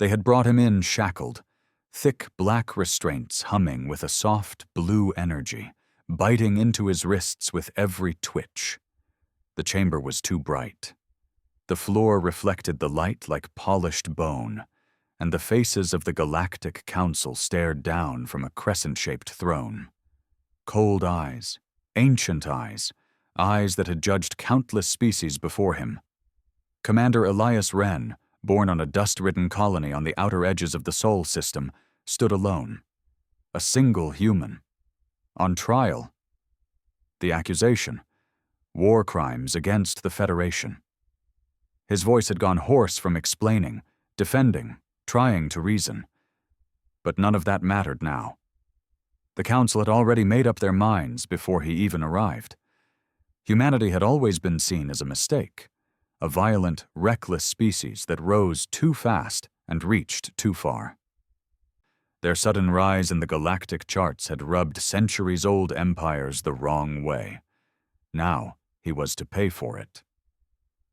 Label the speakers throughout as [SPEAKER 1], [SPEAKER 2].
[SPEAKER 1] They had brought him in shackled, thick black restraints humming with a soft blue energy, biting into his wrists with every twitch. The chamber was too bright. The floor reflected the light like polished bone, and the faces of the Galactic Council stared down from a crescent-shaped throne. Cold eyes, ancient eyes, eyes that had judged countless species before him. Commander Elias Wren, born on a dust-ridden colony on the outer edges of the Sol system, stood alone. A single human. On trial. The accusation: war crimes against the Federation. His voice had gone hoarse from explaining, defending, trying to reason. But none of that mattered now. The Council had already made up their minds before he even arrived. Humanity had always been seen as a mistake, a violent, reckless species that rose too fast and reached too far. Their sudden rise in the galactic charts had rubbed centuries-old empires the wrong way. Now he was to pay for it.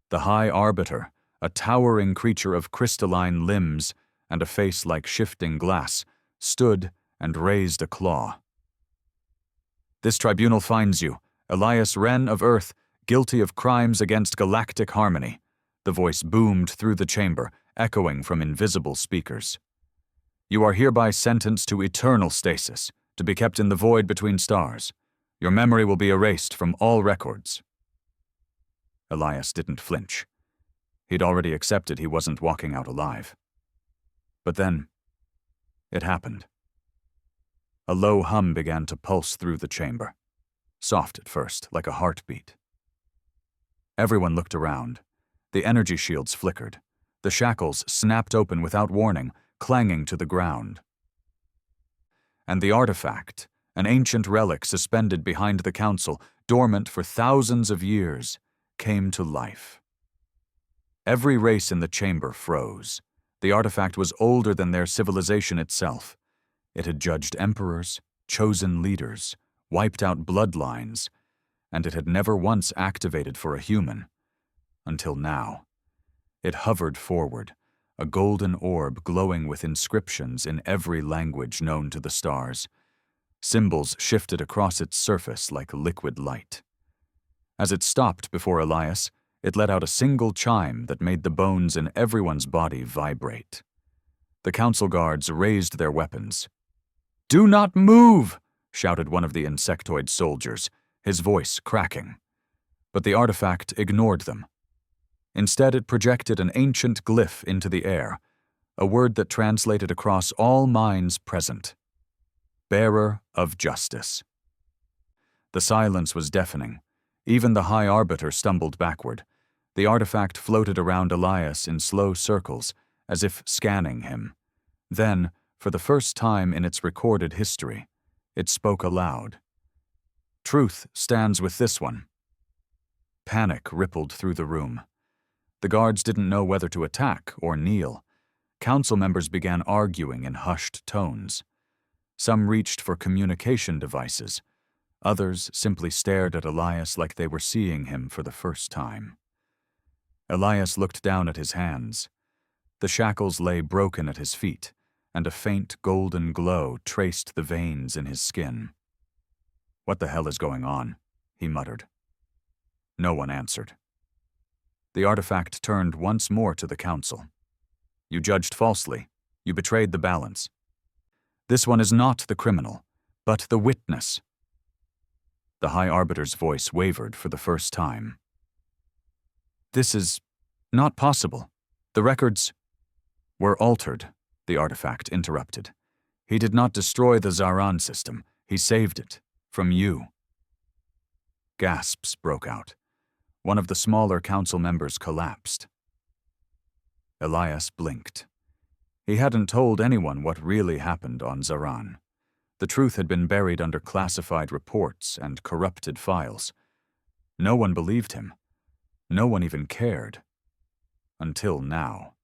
[SPEAKER 1] The High Arbiter, a towering creature of crystalline limbs and a face like shifting glass, stood and raised a claw. "This tribunal finds you, Elias Wren of Earth, guilty of crimes against galactic harmony," the voice boomed through the chamber, echoing from invisible speakers. "You are hereby sentenced to eternal stasis, to be kept in the void between stars. Your memory will be erased from all records." Elias didn't flinch. He'd already accepted he wasn't walking out alive. But then, it happened. A low hum began to pulse through the chamber, soft at first, like a heartbeat. Everyone looked around. The energy shields flickered. The shackles snapped open without warning, clanging to the ground. And the artifact, an ancient relic suspended behind the Council, dormant for thousands of years, came to life. Every race in the chamber froze. The artifact was older than their civilization itself. It had judged emperors, chosen leaders, wiped out bloodlines, and it had never once activated for a human. Until now. It hovered forward, a golden orb glowing with inscriptions in every language known to the stars. Symbols shifted across its surface like liquid light. As it stopped before Elias, it let out a single chime that made the bones in everyone's body vibrate. The Council guards raised their weapons. "Do not move!" shouted one of the insectoid soldiers, his voice cracking. But the artifact ignored them. Instead, it projected an ancient glyph into the air, a word that translated across all minds present. Bearer of Justice. The silence was deafening. Even the High Arbiter stumbled backward. The artifact floated around Elias in slow circles, as if scanning him. Then, for the first time in its recorded history, it spoke aloud. "Truth stands with this one." Panic rippled through the room. The guards didn't know whether to attack or kneel. Council members began arguing in hushed tones. Some reached for communication devices. Others simply stared at Elias like they were seeing him for the first time. Elias looked down at his hands. The shackles lay broken at his feet, and a faint golden glow traced the veins in his skin. "What the hell is going on?" he muttered. No one answered. The artifact turned once more to the Council. "You judged falsely. You betrayed the balance. This one is not the criminal, but the witness." The High Arbiter's voice wavered for the first time. "This is not possible. The records were altered," the artifact interrupted. "He did not destroy the Zaran system. He saved it. From you." Gasps broke out. One of the smaller council members collapsed. Elias blinked. He hadn't told anyone what really happened on Zaran. The truth had been buried under classified reports and corrupted files. No one believed him. No one even cared. Until now.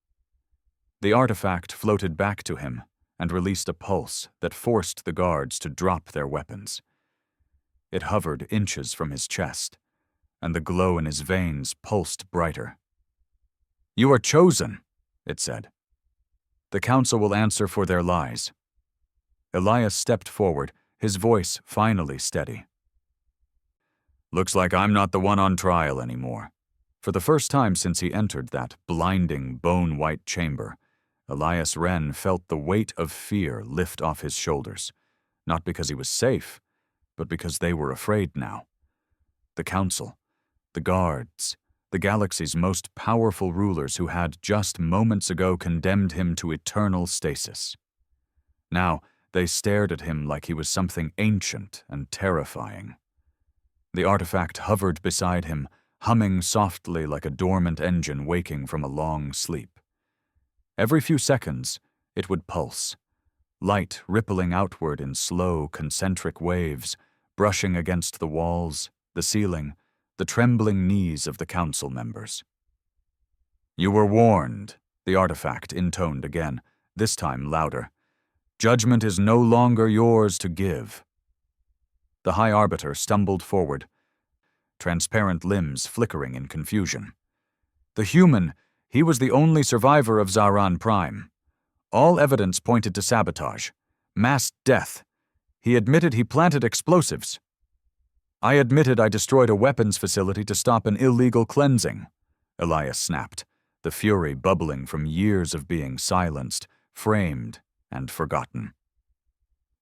[SPEAKER 1] The artifact floated back to him and released a pulse that forced the guards to drop their weapons. It hovered inches from his chest, and the glow in his veins pulsed brighter. "You are chosen," it said. The council will answer for their lies. Elias stepped forward, his voice finally steady. Looks like I'm not the one on trial anymore. For the first time since he entered that blinding, bone-white chamber, Elias Wren felt the weight of fear lift off his shoulders, not because he was safe, but because they were afraid now. The council, the guards, the galaxy's most powerful rulers who had just moments ago condemned him to eternal stasis. Now, they stared at him like he was something ancient and terrifying. The artifact hovered beside him, humming softly like a dormant engine waking from a long sleep. Every few seconds, it would pulse, light rippling outward in slow, concentric waves, brushing against the walls, the ceiling, the trembling knees of the council members. You were warned, the artifact intoned again, this time louder. Judgment is no longer yours to give. The High Arbiter stumbled forward, transparent limbs flickering in confusion. The human, he was the only survivor of Zaran Prime. All evidence pointed to sabotage, mass death. He admitted he planted explosives. I admitted I destroyed a weapons facility to stop an illegal cleansing, Elias snapped, the fury bubbling from years of being silenced, framed, and forgotten.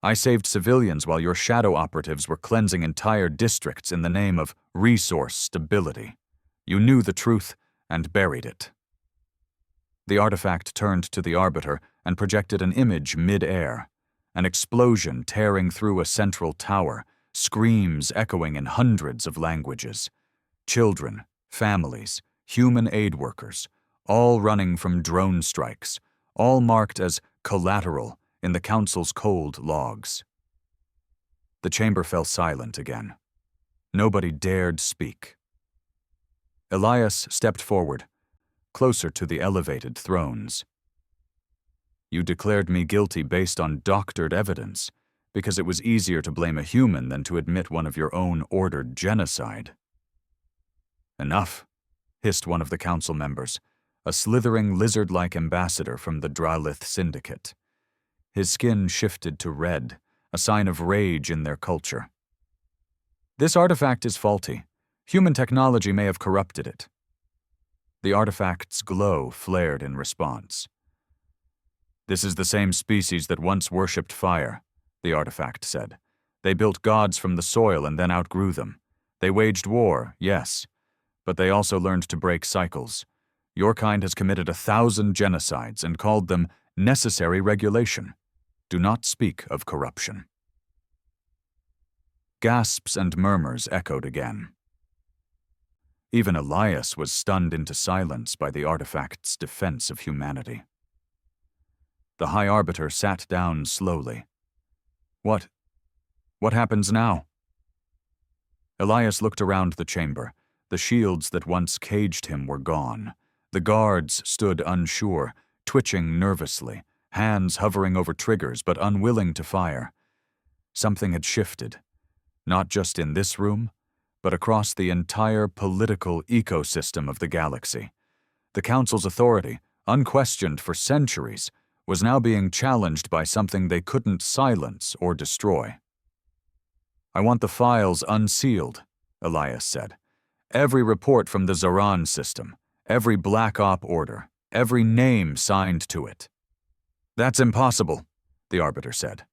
[SPEAKER 1] I saved civilians while your shadow operatives were cleansing entire districts in the name of resource stability. You knew the truth and buried it. The artifact turned to the Arbiter and projected an image mid-air, an explosion tearing through a central tower, screams echoing in hundreds of languages. Children, families, human aid workers, all running from drone strikes, all marked as collateral in the Council's cold logs. The chamber fell silent again. Nobody dared speak. Elias stepped forward, closer to the elevated thrones. You declared me guilty based on doctored evidence, because it was easier to blame a human than to admit one of your own ordered genocide. Enough, hissed one of the council members, a slithering lizard-like ambassador from the Dralith Syndicate. His skin shifted to red, a sign of rage in their culture. This artifact is faulty. Human technology may have corrupted it. The artifact's glow flared in response. This is the same species that once worshipped fire, the artifact said. They built gods from the soil and then outgrew them. They waged war, yes, but they also learned to break cycles. Your kind has committed 1,000 genocides and called them necessary regulation. Do not speak of corruption. Gasps and murmurs echoed again. Even Elias was stunned into silence by the artifact's defense of humanity. The High Arbiter sat down slowly. What happens now? Elias looked around the chamber. The shields that once caged him were gone. The guards stood unsure, twitching nervously, hands hovering over triggers but unwilling to fire. Something had shifted, not just in this room, but across the entire political ecosystem of the galaxy. The Council's authority, unquestioned for centuries, was now being challenged by something they couldn't silence or destroy. I want the files unsealed, Elias said. Every report from the Zaran system, every Black Op order, every name signed to it. That's impossible, the Arbiter said.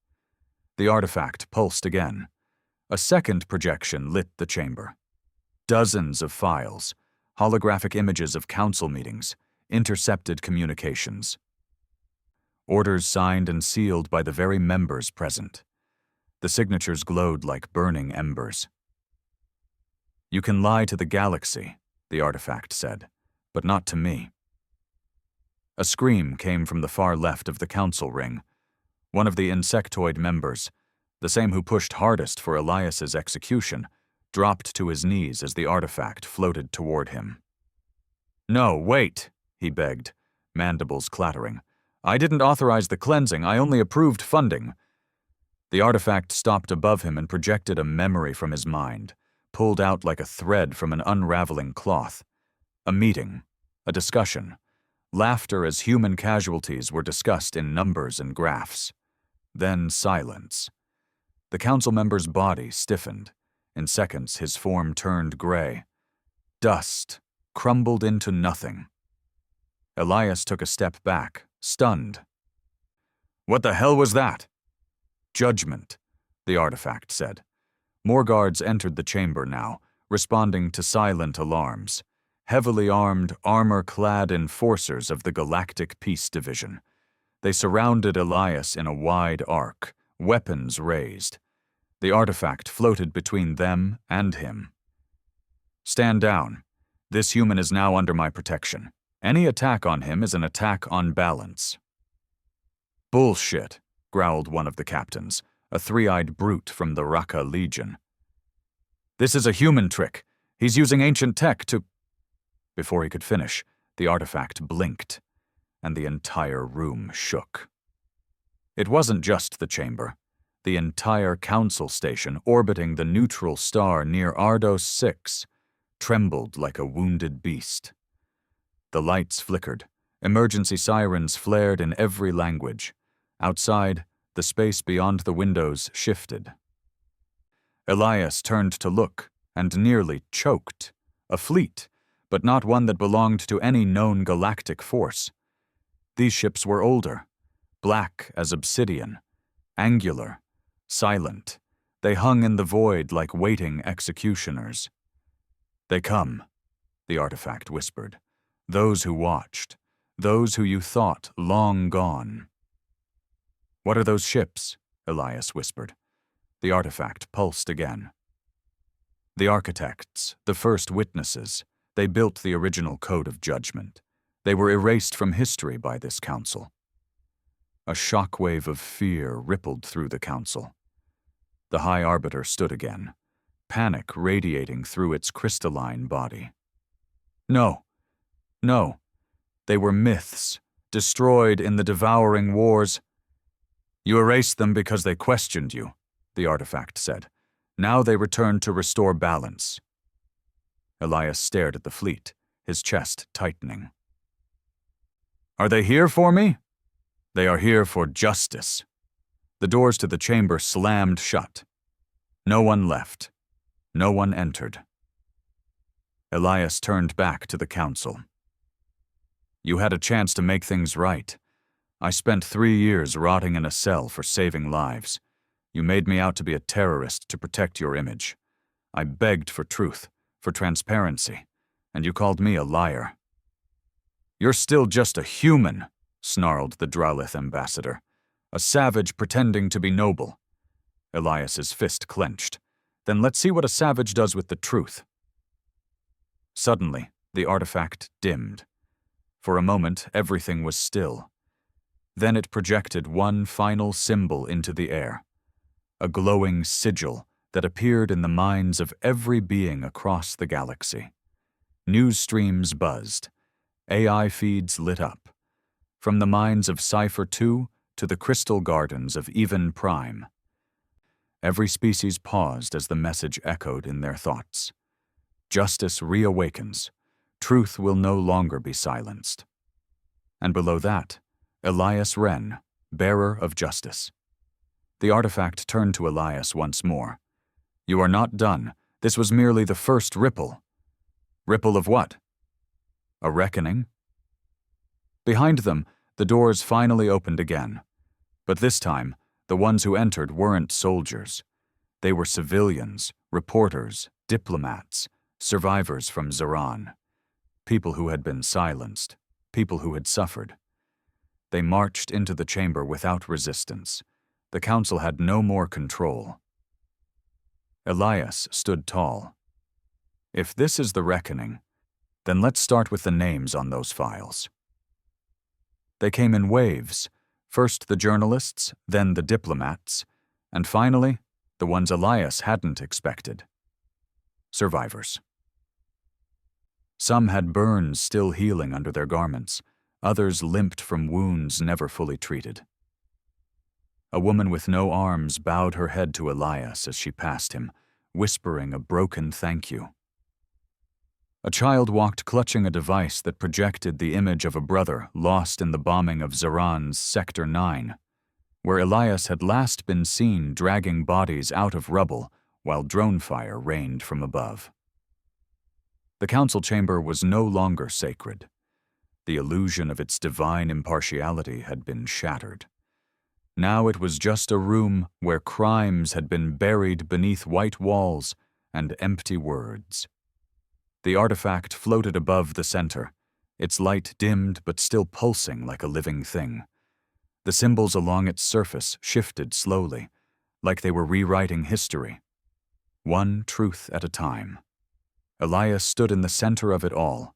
[SPEAKER 1] The artifact pulsed again. A second projection lit the chamber. Dozens of files, holographic images of council meetings, intercepted communications. Orders signed and sealed by the very members present. The signatures glowed like burning embers. You can lie to the galaxy, the artifact said, but not to me. A scream came from the far left of the council ring. One of the insectoid members, the same who pushed hardest for Elias's execution, dropped to his knees as the artifact floated toward him. No, wait, he begged, mandibles clattering. I didn't authorize the cleansing, I only approved funding. The artifact stopped above him and projected a memory from his mind, pulled out like a thread from an unraveling cloth. A meeting, a discussion, Laughter as human casualties were discussed in numbers and graphs. Then silence. The council member's body stiffened. In seconds, his form turned gray. Dust crumbled into nothing. Elias took a step back, stunned. "What the hell was that?" "Judgment," the artifact said. More guards entered the chamber now, responding to silent alarms. Heavily armed, armor-clad enforcers of the Galactic Peace Division. They surrounded Elias in a wide arc, weapons raised. The artifact floated between them and him. "Stand down. This human is now under my protection. Any attack on him is an attack on balance." "Bullshit," growled one of the captains, a three-eyed brute from the Raqqa Legion. "This is a human trick. He's using ancient tech to—" Before he could finish, the artifact blinked, and the entire room shook. It wasn't just the chamber. The entire council station orbiting the neutral star near Ardos 6 trembled like a wounded beast. The lights flickered. Emergency sirens flared in every language. Outside, the space beyond the windows shifted. Elias turned to look and nearly choked. A fleet, but not one that belonged to any known galactic force. These ships were older, black as obsidian, angular, silent. They hung in the void like waiting executioners. "They come," the artifact whispered. "Those who watched, those who you thought long gone." "What are those ships?" Elias whispered. The artifact pulsed again. "The architects, the first witnesses. They built the original code of judgment. They were erased from history by this council." A shockwave of fear rippled through the council. The High Arbiter stood again, panic radiating through its crystalline body. "No. No. They were myths, destroyed in the devouring wars." "You erased them because they questioned you," the artifact said. "Now they return to restore balance." Elias stared at the fleet, his chest tightening. "Are they here for me?" "They are here for justice." The doors to the chamber slammed shut. No one left. No one entered. Elias turned back to the council. "You had a chance to make things right. I spent 3 years rotting in a cell for saving lives. You made me out to be a terrorist to protect your image. I begged for truth, for transparency, and you called me a liar." "You're still just a human," snarled the Dralith ambassador. "A savage pretending to be noble." Elias's fist clenched. "Then let's see what a savage does with the truth." Suddenly, the artifact dimmed. For a moment, everything was still. Then it projected one final symbol into the air. A glowing sigil that appeared in the minds of every being across the galaxy. News streams buzzed. AI feeds lit up. From the minds of Cypher 2 to the crystal gardens of Even Prime. Every species paused as the message echoed in their thoughts. Justice reawakens. Truth will no longer be silenced. And below that, Elias Wren, bearer of justice. The artifact turned to Elias once more. "You are not done. This was merely the first ripple." "Ripple of what?" "A reckoning." Behind them, the doors finally opened again. But this time, the ones who entered weren't soldiers. They were civilians, reporters, diplomats, survivors from Zeran. People who had been silenced, people who had suffered. They marched into the chamber without resistance. The council had no more control. Elias stood tall. "If this is the reckoning, then let's start with the names on those files." They came in waves, first the journalists, then the diplomats, and finally, the ones Elias hadn't expected. Survivors. Some had burns still healing under their garments. Others limped from wounds never fully treated. A woman with no arms bowed her head to Elias as she passed him, whispering a broken thank you. A child walked clutching a device that projected the image of a brother lost in the bombing of Zaran's Sector 9, where Elias had last been seen dragging bodies out of rubble while drone fire rained from above. The council chamber was no longer sacred. The illusion of its divine impartiality had been shattered. Now it was just a room where crimes had been buried beneath white walls and empty words. The artifact floated above the center, its light dimmed but still pulsing like a living thing. The symbols along its surface shifted slowly, like they were rewriting history. One truth at a time. Elias stood in the center of it all,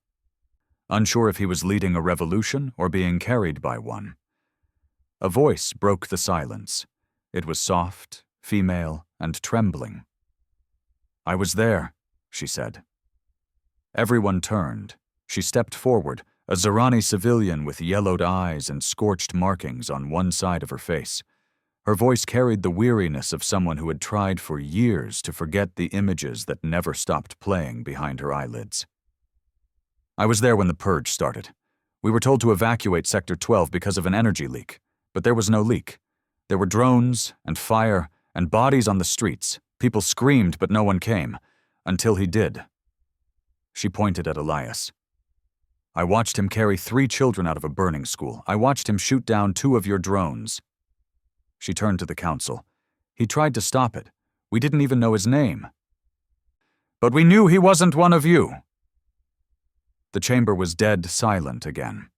[SPEAKER 1] unsure if he was leading a revolution or being carried by one. A voice broke the silence. It was soft, female, and trembling. "I was there," she said. Everyone turned. She stepped forward, a Zarani civilian with yellowed eyes and scorched markings on one side of her face. Her voice carried the weariness of someone who had tried for years to forget the images that never stopped playing behind her eyelids. "I was there when the purge started. We were told to evacuate Sector 12 because of an energy leak, but there was no leak. There were drones and fire and bodies on the streets. People screamed, but no one came, until he did." She pointed at Elias. "I watched him carry 3 children out of a burning school. I watched him shoot down 2 of your drones." She turned to the council. "He tried to stop it. We didn't even know his name." "But we knew he wasn't one of you." The chamber was dead silent again.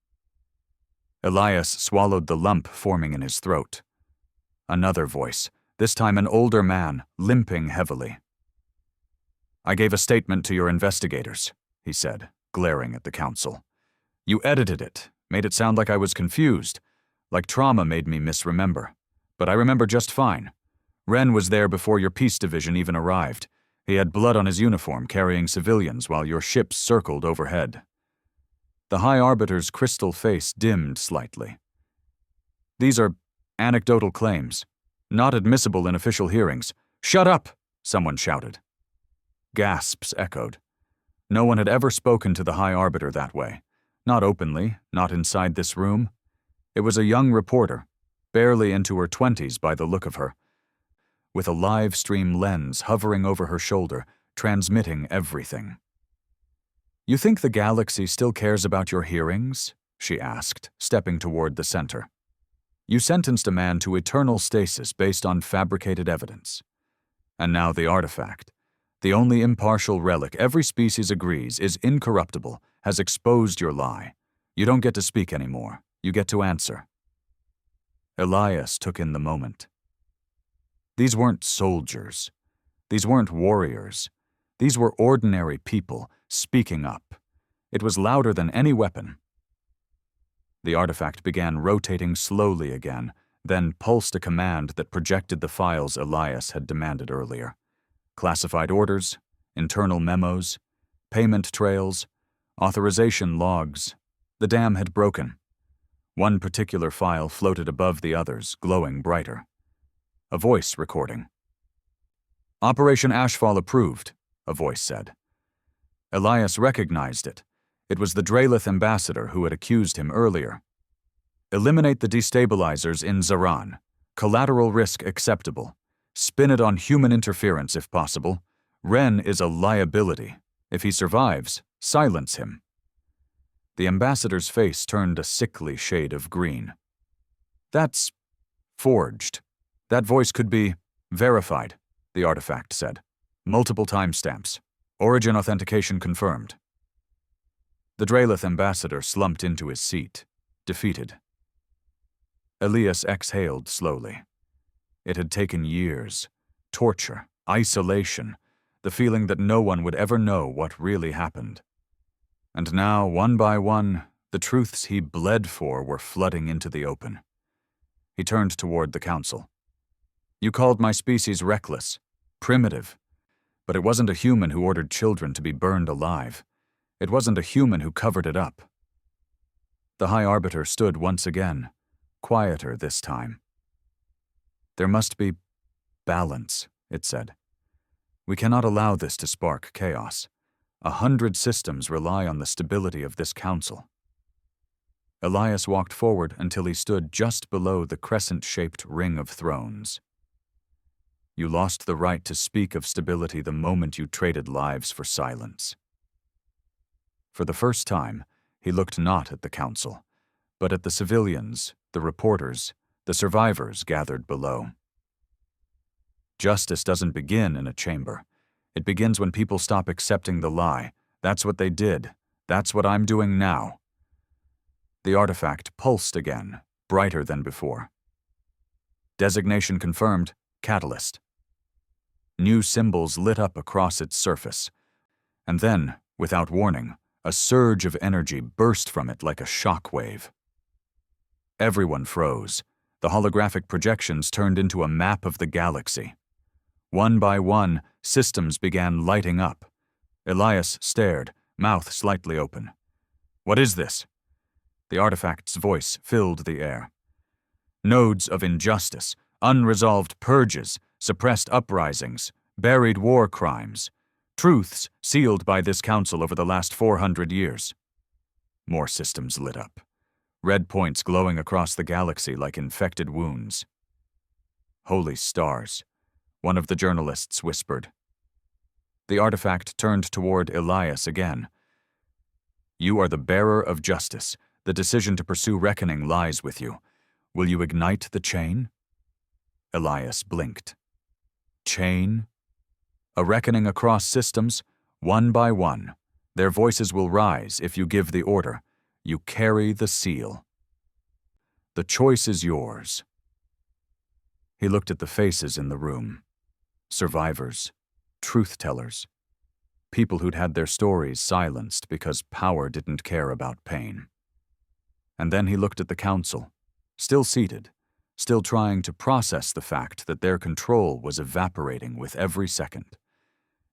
[SPEAKER 1] Elias swallowed the lump forming in his throat. Another voice, this time an older man, limping heavily. "I gave a statement to your investigators," he said, glaring at the council. "You edited it, made it sound like I was confused, like trauma made me misremember. But I remember just fine. Ren was there before your peace division even arrived. He had blood on his uniform, carrying civilians while your ships circled overhead." The High Arbiter's crystal face dimmed slightly. "These are anecdotal claims, not admissible in official hearings." "Shut up!" someone shouted. Gasps echoed. No one had ever spoken to the High Arbiter that way. Not openly, not inside this room. It was a young reporter, barely into her 20s by the look of her, with a live stream lens hovering over her shoulder, transmitting everything. "You think the galaxy still cares about your hearings?" she asked, stepping toward the center. "You sentenced a man to eternal stasis based on fabricated evidence. And now the artifact, the only impartial relic every species agrees is incorruptible, has exposed your lie. You don't get to speak anymore. You get to answer." Elias took in the moment. These weren't soldiers. These weren't warriors. These were ordinary people speaking up. It was louder than any weapon. The artifact began rotating slowly again, then pulsed a command that projected the files Elias had demanded earlier. Classified orders, internal memos, payment trails, authorization logs. The dam had broken. One particular file floated above the others, glowing brighter. A voice recording. "Operation Ashfall approved," a voice said. Elias recognized it. It was the Draelith ambassador who had accused him earlier. "Eliminate the destabilizers in Zaran. Collateral risk acceptable. Spin it on human interference if possible. Ren is a liability. If he survives, silence him." The ambassador's face turned a sickly shade of green. "That's forged. That voice could be verified," the artifact said. "Multiple timestamps. Origin authentication confirmed." The Draelith ambassador slumped into his seat, defeated. Elias exhaled slowly. It had taken years. Torture, isolation, the feeling that no one would ever know what really happened. And now, one by one, the truths he bled for were flooding into the open. He turned toward the council. "You called my species reckless, primitive. But it wasn't a human who ordered children to be burned alive. It wasn't a human who covered it up." The High Arbiter stood once again, quieter this time. "There must be balance," it said. "We cannot allow this to spark chaos. 100 systems rely on the stability of this council. Elias walked forward until he stood just below the crescent-shaped ring of thrones. You lost the right to speak of stability the moment you traded lives for silence. For the first time, he looked not at the council, but at the civilians, the reporters, the survivors gathered below. Justice doesn't begin in a chamber. It begins when people stop accepting the lie. That's what they did. That's what I'm doing now. The artifact pulsed again, brighter than before. Designation confirmed, Catalyst. New symbols lit up across its surface, and then, without warning, a surge of energy burst from it like a shock wave. Everyone froze. The holographic projections turned into a map of the galaxy. One by one, systems began lighting up. Elias stared, mouth slightly open. What is this? The artifact's voice filled the air. Nodes of injustice, unresolved purges, suppressed uprisings, buried war crimes, truths sealed by this council over the last 400 years. More systems lit up, red points glowing across the galaxy like infected wounds. Holy stars, one of the journalists whispered. The artifact turned toward Elias again. You are the bearer of justice. The decision to pursue reckoning lies with you. Will you ignite the chain? Elias blinked. Chain? A reckoning across systems, one by one. Their voices will rise if you give the order. You carry the seal. The choice is yours. He looked at the faces in the room. Survivors, truth-tellers, people who'd had their stories silenced because power didn't care about pain. And then he looked at the council, still seated, still trying to process the fact that their control was evaporating with every second.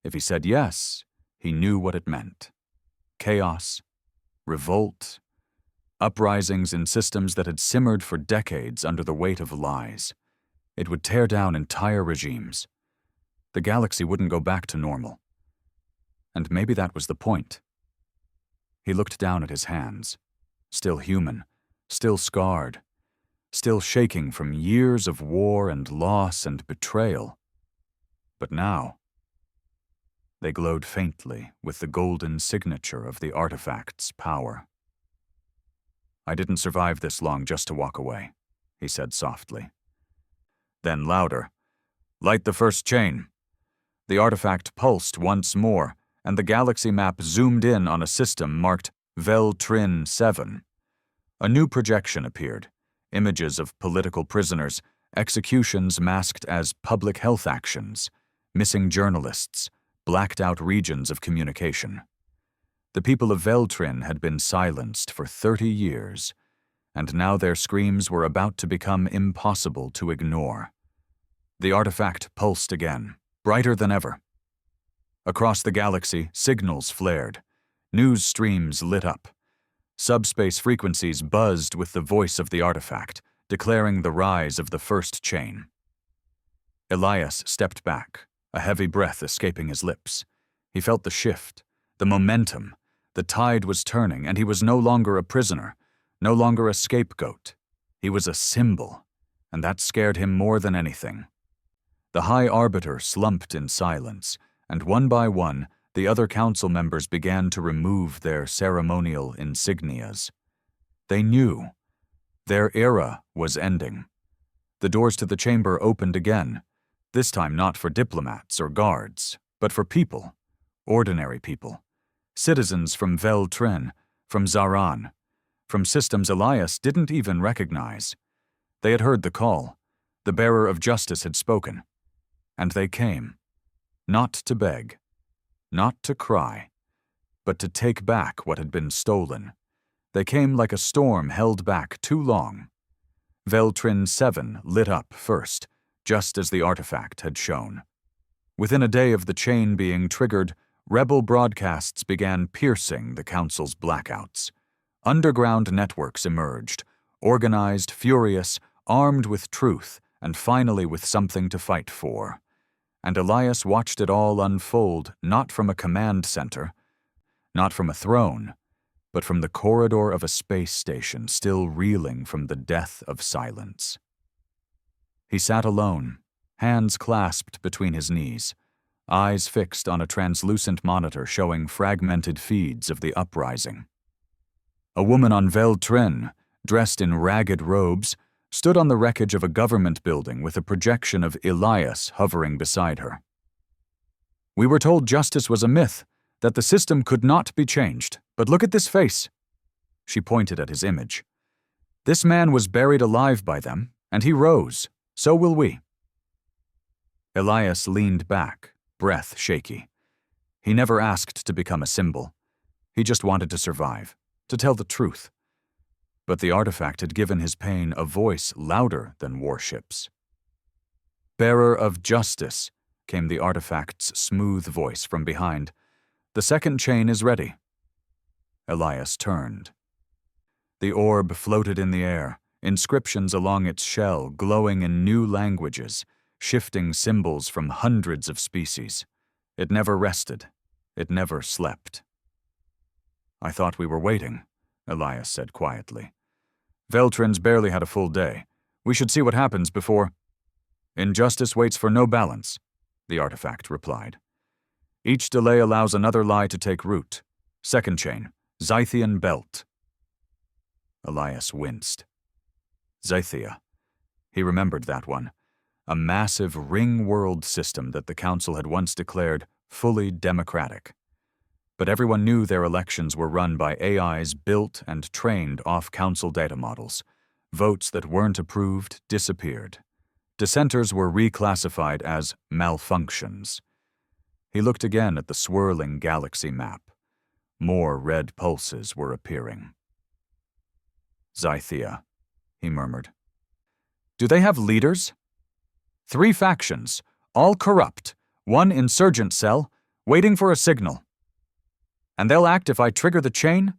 [SPEAKER 1] If he said yes, he knew what it meant. Chaos, revolt, uprisings in systems that had simmered for decades under the weight of lies. It would tear down entire regimes. The galaxy wouldn't go back to normal. And maybe that was the point. He looked down at his hands, still human, still scarred, still shaking from years of war and loss and betrayal. But now, they glowed faintly with the golden signature of the artifact's power. I didn't survive this long just to walk away, he said softly. Then louder, light the first chain. The artifact pulsed once more, and the galaxy map zoomed in on a system marked Vel-Trin 7. A new projection appeared, images of political prisoners, executions masked as public health actions, missing journalists, blacked-out regions of communication. The people of Vel-Trin had been silenced for 30 years, and now their screams were about to become impossible to ignore. The artifact pulsed again, brighter than ever. Across the galaxy, signals flared. News streams lit up. Subspace frequencies buzzed with the voice of the artifact, declaring the rise of the first chain. Elias stepped back, a heavy breath escaping his lips. He felt the shift, the momentum. The tide was turning, and he was no longer a prisoner, no longer a scapegoat. He was a symbol, and that scared him more than anything. The High Arbiter slumped in silence, and one by one, the other council members began to remove their ceremonial insignias. They knew. Their era was ending. The doors to the chamber opened again, this time not for diplomats or guards, but for people, ordinary people, citizens from Vel-Trin, from Zaran, from systems Elias didn't even recognize. They had heard the call. The bearer of justice had spoken. And they came, not to beg, not to cry, but to take back what had been stolen. They came like a storm held back too long. Vel-Trin 7 lit up first, just as the artifact had shown. Within a day of the chain being triggered, rebel broadcasts began piercing the council's blackouts. Underground networks emerged, organized, furious, armed with truth, and finally with something to fight for. And Elias watched it all unfold not from a command center, not from a throne, but from the corridor of a space station still reeling from the death of silence. He sat alone, hands clasped between his knees, eyes fixed on a translucent monitor showing fragmented feeds of the uprising. A woman on Veltrin, dressed in ragged robes, stood on the wreckage of a government building with a projection of Elias hovering beside her. "We were told justice was a myth, that the system could not be changed, but look at this face." She pointed at his image. "This man was buried alive by them, and he rose. So will we." Elias leaned back, breath shaky. He never asked to become a symbol. He just wanted to survive, to tell the truth. But the artifact had given his pain a voice louder than warships. "Bearer of justice," came the artifact's smooth voice from behind. "The second chain is ready." Elias turned. The orb floated in the air, inscriptions along its shell glowing in new languages, shifting symbols from hundreds of species. It never rested. It never slept. "I thought we were waiting," Elias said quietly. "Veltrin's barely had a full day. We should see what happens before—" "Injustice waits for no balance," the artifact replied. "Each delay allows another lie to take root. Second chain, Zythian belt." Elias winced. Zythia. He remembered that one. A massive ring-world system that the Council had once declared fully democratic. But everyone knew their elections were run by AIs built and trained off Council data models. Votes that weren't approved disappeared. Dissenters were reclassified as malfunctions. He looked again at the swirling galaxy map. More red pulses were appearing. "Zythia," he murmured. "Do they have leaders?" "3 factions, all corrupt, 1 insurgent cell, waiting for a signal." "And they'll act if I trigger the chain?"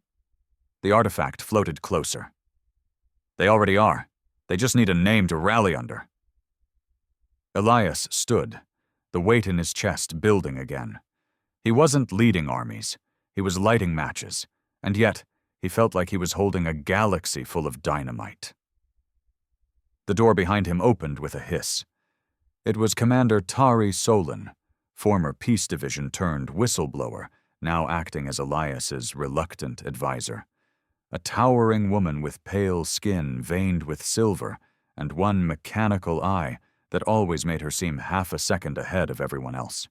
[SPEAKER 1] The artifact floated closer. "They already are. They just need a name to rally under." Elias stood, the weight in his chest building again. He wasn't leading armies. He was lighting matches, and yet he felt like he was holding a galaxy full of dynamite. The door behind him opened with a hiss. It was Commander Tari Solon, former Peace Division turned whistleblower, now acting as Elias's reluctant advisor. A towering woman with pale skin veined with silver and one mechanical eye that always made her seem half a second ahead of everyone else.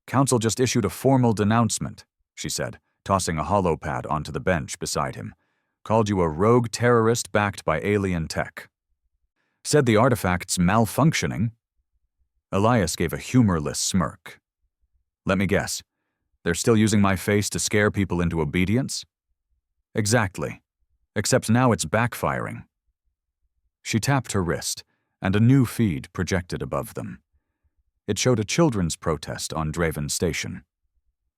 [SPEAKER 1] "Council just issued a formal denouncement," she said, tossing a holopad onto the bench beside him. "Called you a rogue terrorist backed by alien tech. Said the artifact's malfunctioning." Elias gave a humorless smirk. "Let me guess. They're still using my face to scare people into obedience?" "Exactly. Except now it's backfiring." She tapped her wrist, and a new feed projected above them. It showed a children's protest on Draven Station.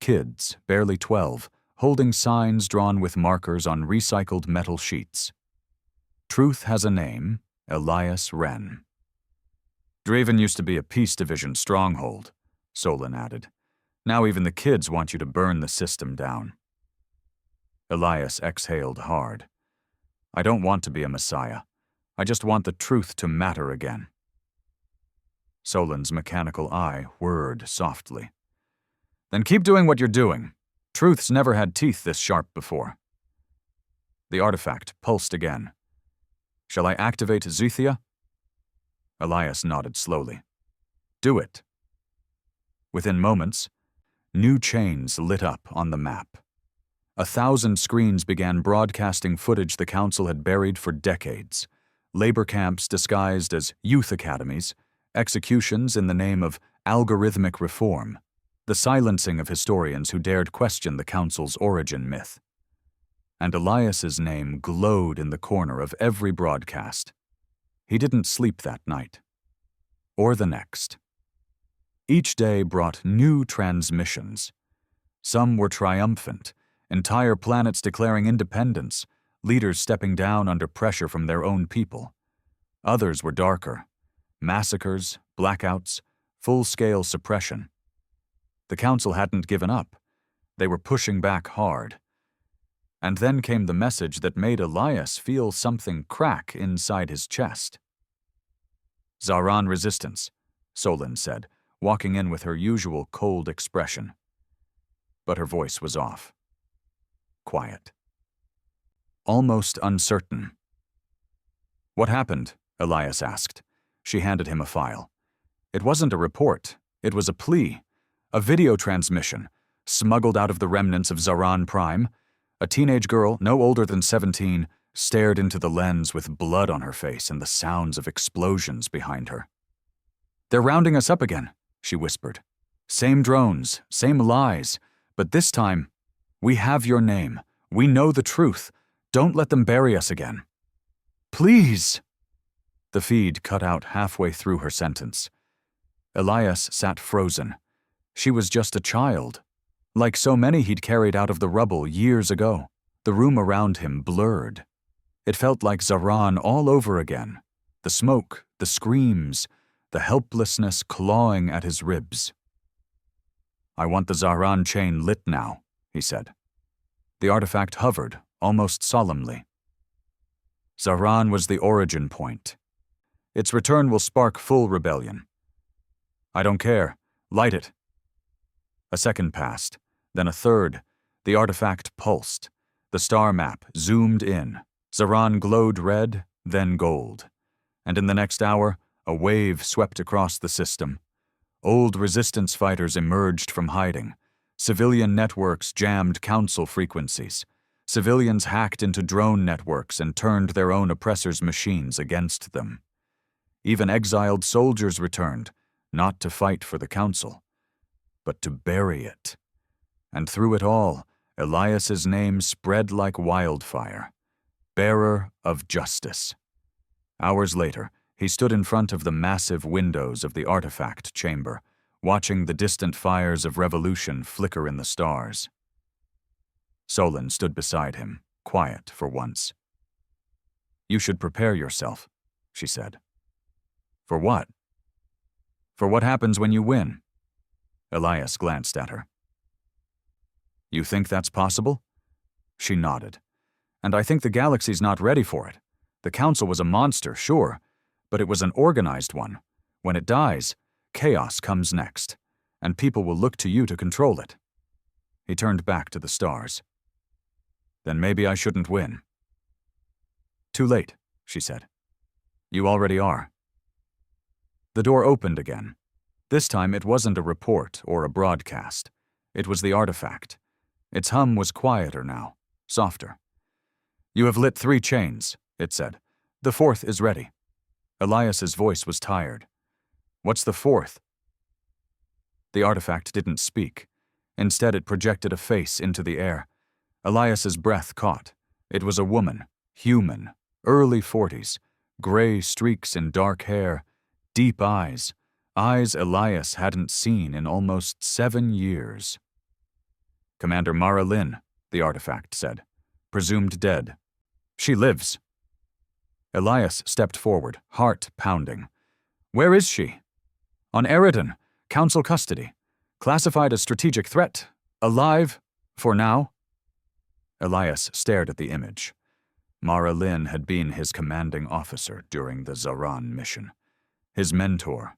[SPEAKER 1] Kids, barely 12, holding signs drawn with markers on recycled metal sheets. "Truth has a name, Elias Wren." "Draven used to be a Peace Division stronghold," Solon added. "Now even the kids want you to burn the system down." Elias exhaled hard. "I don't want to be a messiah. I just want the truth to matter again." Solon's mechanical eye whirred softly. "Then keep doing what you're doing. Truth's never had teeth this sharp before." The artifact pulsed again. "Shall I activate Zythia?" Elias nodded slowly. "Do it." Within moments, new chains lit up on the map. 1,000 screens began broadcasting footage the Council had buried for decades. Labor camps disguised as youth academies, executions in the name of algorithmic reform, the silencing of historians who dared question the Council's origin myth. And Elias's name glowed in the corner of every broadcast. He didn't sleep that night. Or the next. Each day brought new transmissions. Some were triumphant, entire planets declaring independence, leaders stepping down under pressure from their own people. Others were darker. Massacres, blackouts, full-scale suppression. The Council hadn't given up. They were pushing back hard. And then came the message that made Elias feel something crack inside his chest. "Zaran resistance," Solon said, walking in with her usual cold expression. But her voice was off. Quiet. Almost uncertain. "What happened?" Elias asked. She handed him a file. It wasn't a report. It was a plea. A video transmission, smuggled out of the remnants of Zaran Prime. A teenage girl, no older than 17, stared into the lens with blood on her face and the sounds of explosions behind her. "They're rounding us up again," she whispered. "Same drones, same lies, but this time, we have your name. We know the truth. Don't let them bury us again." "Please!" The feed cut out halfway through her sentence. Elias sat frozen. She was just a child. Like so many he'd carried out of the rubble years ago, the room around him blurred. It felt like Zaran all over again. The smoke, the screams, the helplessness clawing at his ribs. "I want the Zaran chain lit now," he said. The artifact hovered, almost solemnly. Zaran was the origin point. Its return will spark full rebellion. "I don't care. Light it." A second passed, then a third. The artifact pulsed. The star map zoomed in. Zaran glowed red, then gold. And in the next hour, a wave swept across the system. Old resistance fighters emerged from hiding. Civilian networks jammed council frequencies. Civilians hacked into drone networks and turned their own oppressors' machines against them. Even exiled soldiers returned, not to fight for the council, but to bury it. And through it all, Elias's name spread like wildfire. Bearer of justice. Hours later, he stood in front of the massive windows of the artifact chamber, watching the distant fires of revolution flicker in the stars. Solon stood beside him, quiet for once. "You should prepare yourself," she said. "For what?" "For what happens when you win." Elias glanced at her. "You think that's possible?" She nodded. "And I think the galaxy's not ready for it. The Council was a monster, sure, but it was an organized one. When it dies, chaos comes next, and people will look to you to control it." He turned back to the stars. "Then maybe I shouldn't win." "Too late," she said. "You already are." The door opened again. This time it wasn't a report or a broadcast. It was the artifact. Its hum was quieter now, softer. "You have lit 3 chains," it said. "The 4th is ready." Elias's voice was tired. "What's the 4th?" The artifact didn't speak. Instead, it projected a face into the air. Elias's breath caught. It was a woman, human, early 40s, gray streaks in dark hair, deep eyes Elias hadn't seen in almost 7 years. "Commander Mara Lin," the artifact said. "Presumed dead." "She lives." Elias stepped forward, heart pounding. "Where is she?" "On Eridan, Council custody. Classified as strategic threat. Alive, for now." Elias stared at the image. Mara Lin had been his commanding officer during the Zaran mission. His mentor,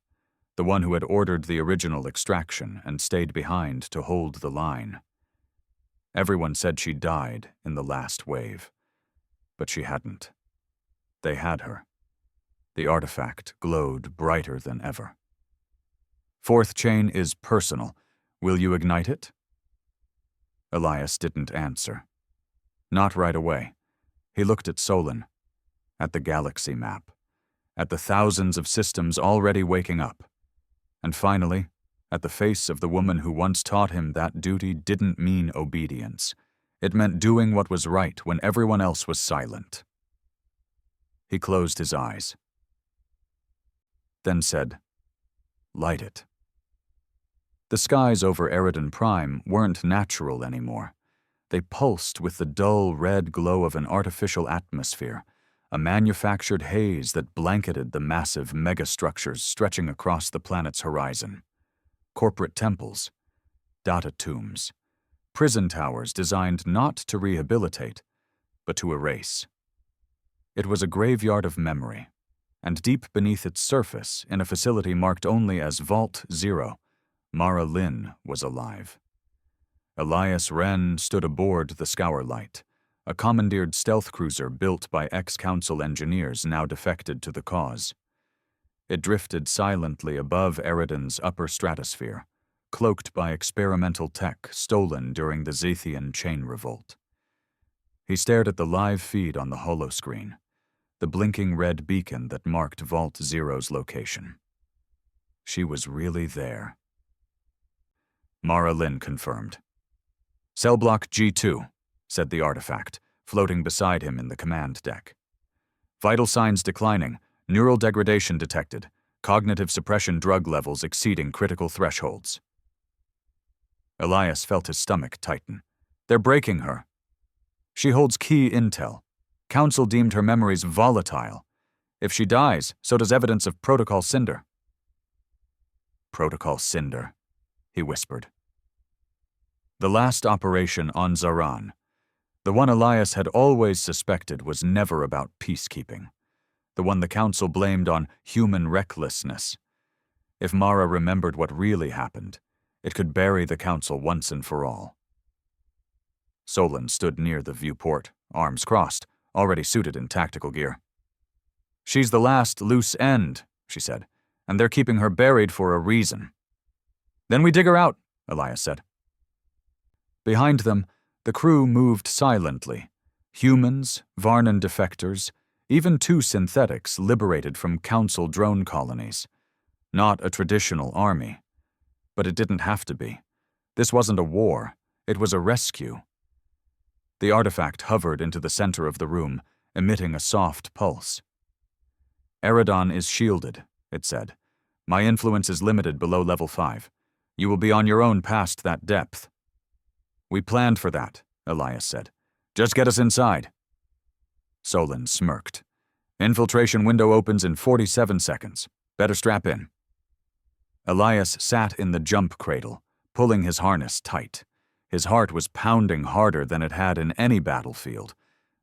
[SPEAKER 1] the one who had ordered the original extraction and stayed behind to hold the line. Everyone said she died in the last wave, but she hadn't. They had her. The artifact glowed brighter than ever. "4th chain is personal. Will you ignite it?" Elias didn't answer. Not right away. He looked at Solon, at the galaxy map, at the thousands of systems already waking up, and finally, at the face of the woman who once taught him that duty didn't mean obedience. It meant doing what was right when everyone else was silent. He closed his eyes, then said, "Light it." The skies over Eridan Prime weren't natural anymore. They pulsed with the dull red glow of an artificial atmosphere, a manufactured haze that blanketed the massive megastructures stretching across the planet's horizon. Corporate temples, data tombs, prison towers designed not to rehabilitate, but to erase. It was a graveyard of memory, and deep beneath its surface, in a facility marked only as Vault 0, Mara Lynn was alive. Elias Wren stood aboard the Scourlight, a commandeered stealth cruiser built by ex-council engineers now defected to the cause. It drifted silently above Eridan's upper stratosphere, cloaked by experimental tech stolen during the Zethian chain revolt. He stared at the live feed on the holoscreen, the blinking red beacon that marked Vault Zero's location. She was really there. Mara Lynn confirmed. "Cell block G2, said the artifact, floating beside him in the command deck. "Vital signs declining, neural degradation detected, cognitive suppression drug levels exceeding critical thresholds." Elias felt his stomach tighten. "They're breaking her. She holds key intel. Council deemed her memories volatile. If she dies, so does evidence of Protocol Cinder." "Protocol Cinder," he whispered. The last operation on Zaran, the one Elias had always suspected was never about peacekeeping, the one the Council blamed on human recklessness. If Mara remembered what really happened, it could bury the Council once and for all. Solon stood near the viewport, arms crossed, already suited in tactical gear. "She's the last loose end," she said, "and they're keeping her buried for a reason." "Then we dig her out," Elias said. Behind them, the crew moved silently. Humans, Varnan defectors, even 2 synthetics liberated from Council drone colonies. Not a traditional army. But it didn't have to be. This wasn't a war. It was a rescue. The artifact hovered into the center of the room, emitting a soft pulse. "Eridan is shielded," it said. "My influence is limited below level 5. You will be on your own past that depth." "We planned for that," Elias said. "Just get us inside." Solon smirked. "Infiltration window opens in 47 seconds. Better strap in." Elias sat in the jump cradle, pulling his harness tight. His heart was pounding harder than it had in any battlefield.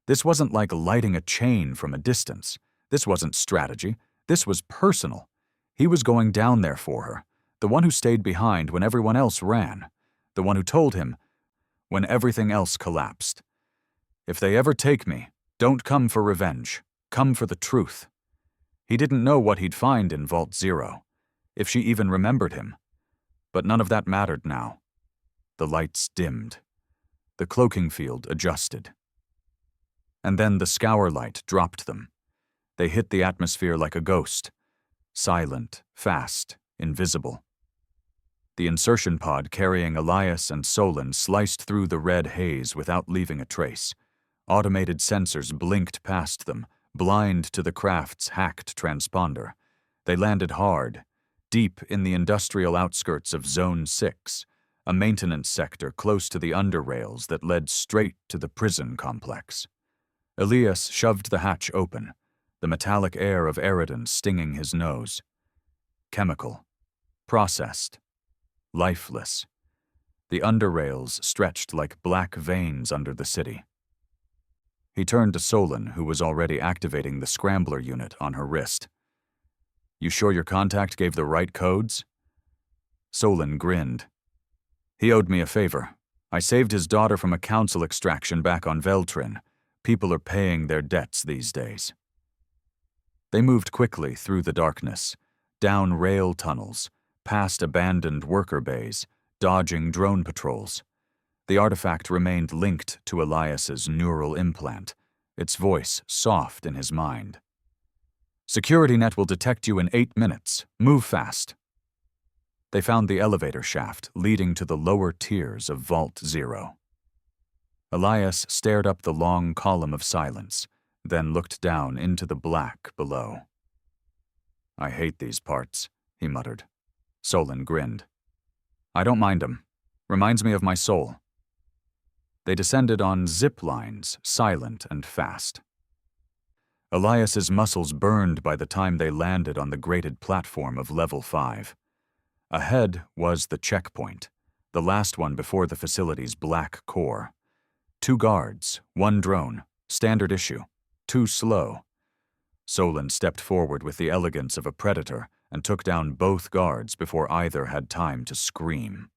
[SPEAKER 1] This wasn't like lighting a chain from a distance. This wasn't strategy. This was personal. He was going down there for her, the one who stayed behind when everyone else ran, the one who told him when everything else collapsed. "If they ever take me, don't come for revenge. Come for the truth." He didn't know what he'd find in Vault 0, if she even remembered him. But none of that mattered now. The lights dimmed. The cloaking field adjusted. And then the scour light dropped them. They hit the atmosphere like a ghost. Silent, fast, invisible. The insertion pod carrying Elias and Solon sliced through the red haze without leaving a trace. Automated sensors blinked past them, blind to the craft's hacked transponder. They landed hard, deep in the industrial outskirts of Zone 6, a maintenance sector close to the underrails that led straight to the prison complex. Elias shoved the hatch open, the metallic air of Eridan stinging his nose. Chemical. Processed. Lifeless. The underrails stretched like black veins under the city. He turned to Solon, who was already activating the scrambler unit on her wrist. "You sure your contact gave the right codes?" Solon grinned. "He owed me a favor. I saved his daughter from a council extraction back on Veltrin. People are paying their debts these days." They moved quickly through the darkness, down rail tunnels, past abandoned worker bays, dodging drone patrols. The artifact remained linked to Elias's neural implant, its voice soft in his mind. "Security net will detect you in 8 minutes. Move fast." They found the elevator shaft leading to the lower tiers of Vault 0. Elias stared up the long column of silence, then looked down into the black below. "I hate these parts," he muttered. Solon grinned. "I don't mind them. Reminds me of my soul." They descended on zip lines, silent and fast. Elias's muscles burned by the time they landed on the grated platform of level 5. Ahead was the checkpoint, the last one before the facility's black core. 2 guards, 1 drone, standard issue, too slow. Solon stepped forward with the elegance of a predator and took down both guards before either had time to scream.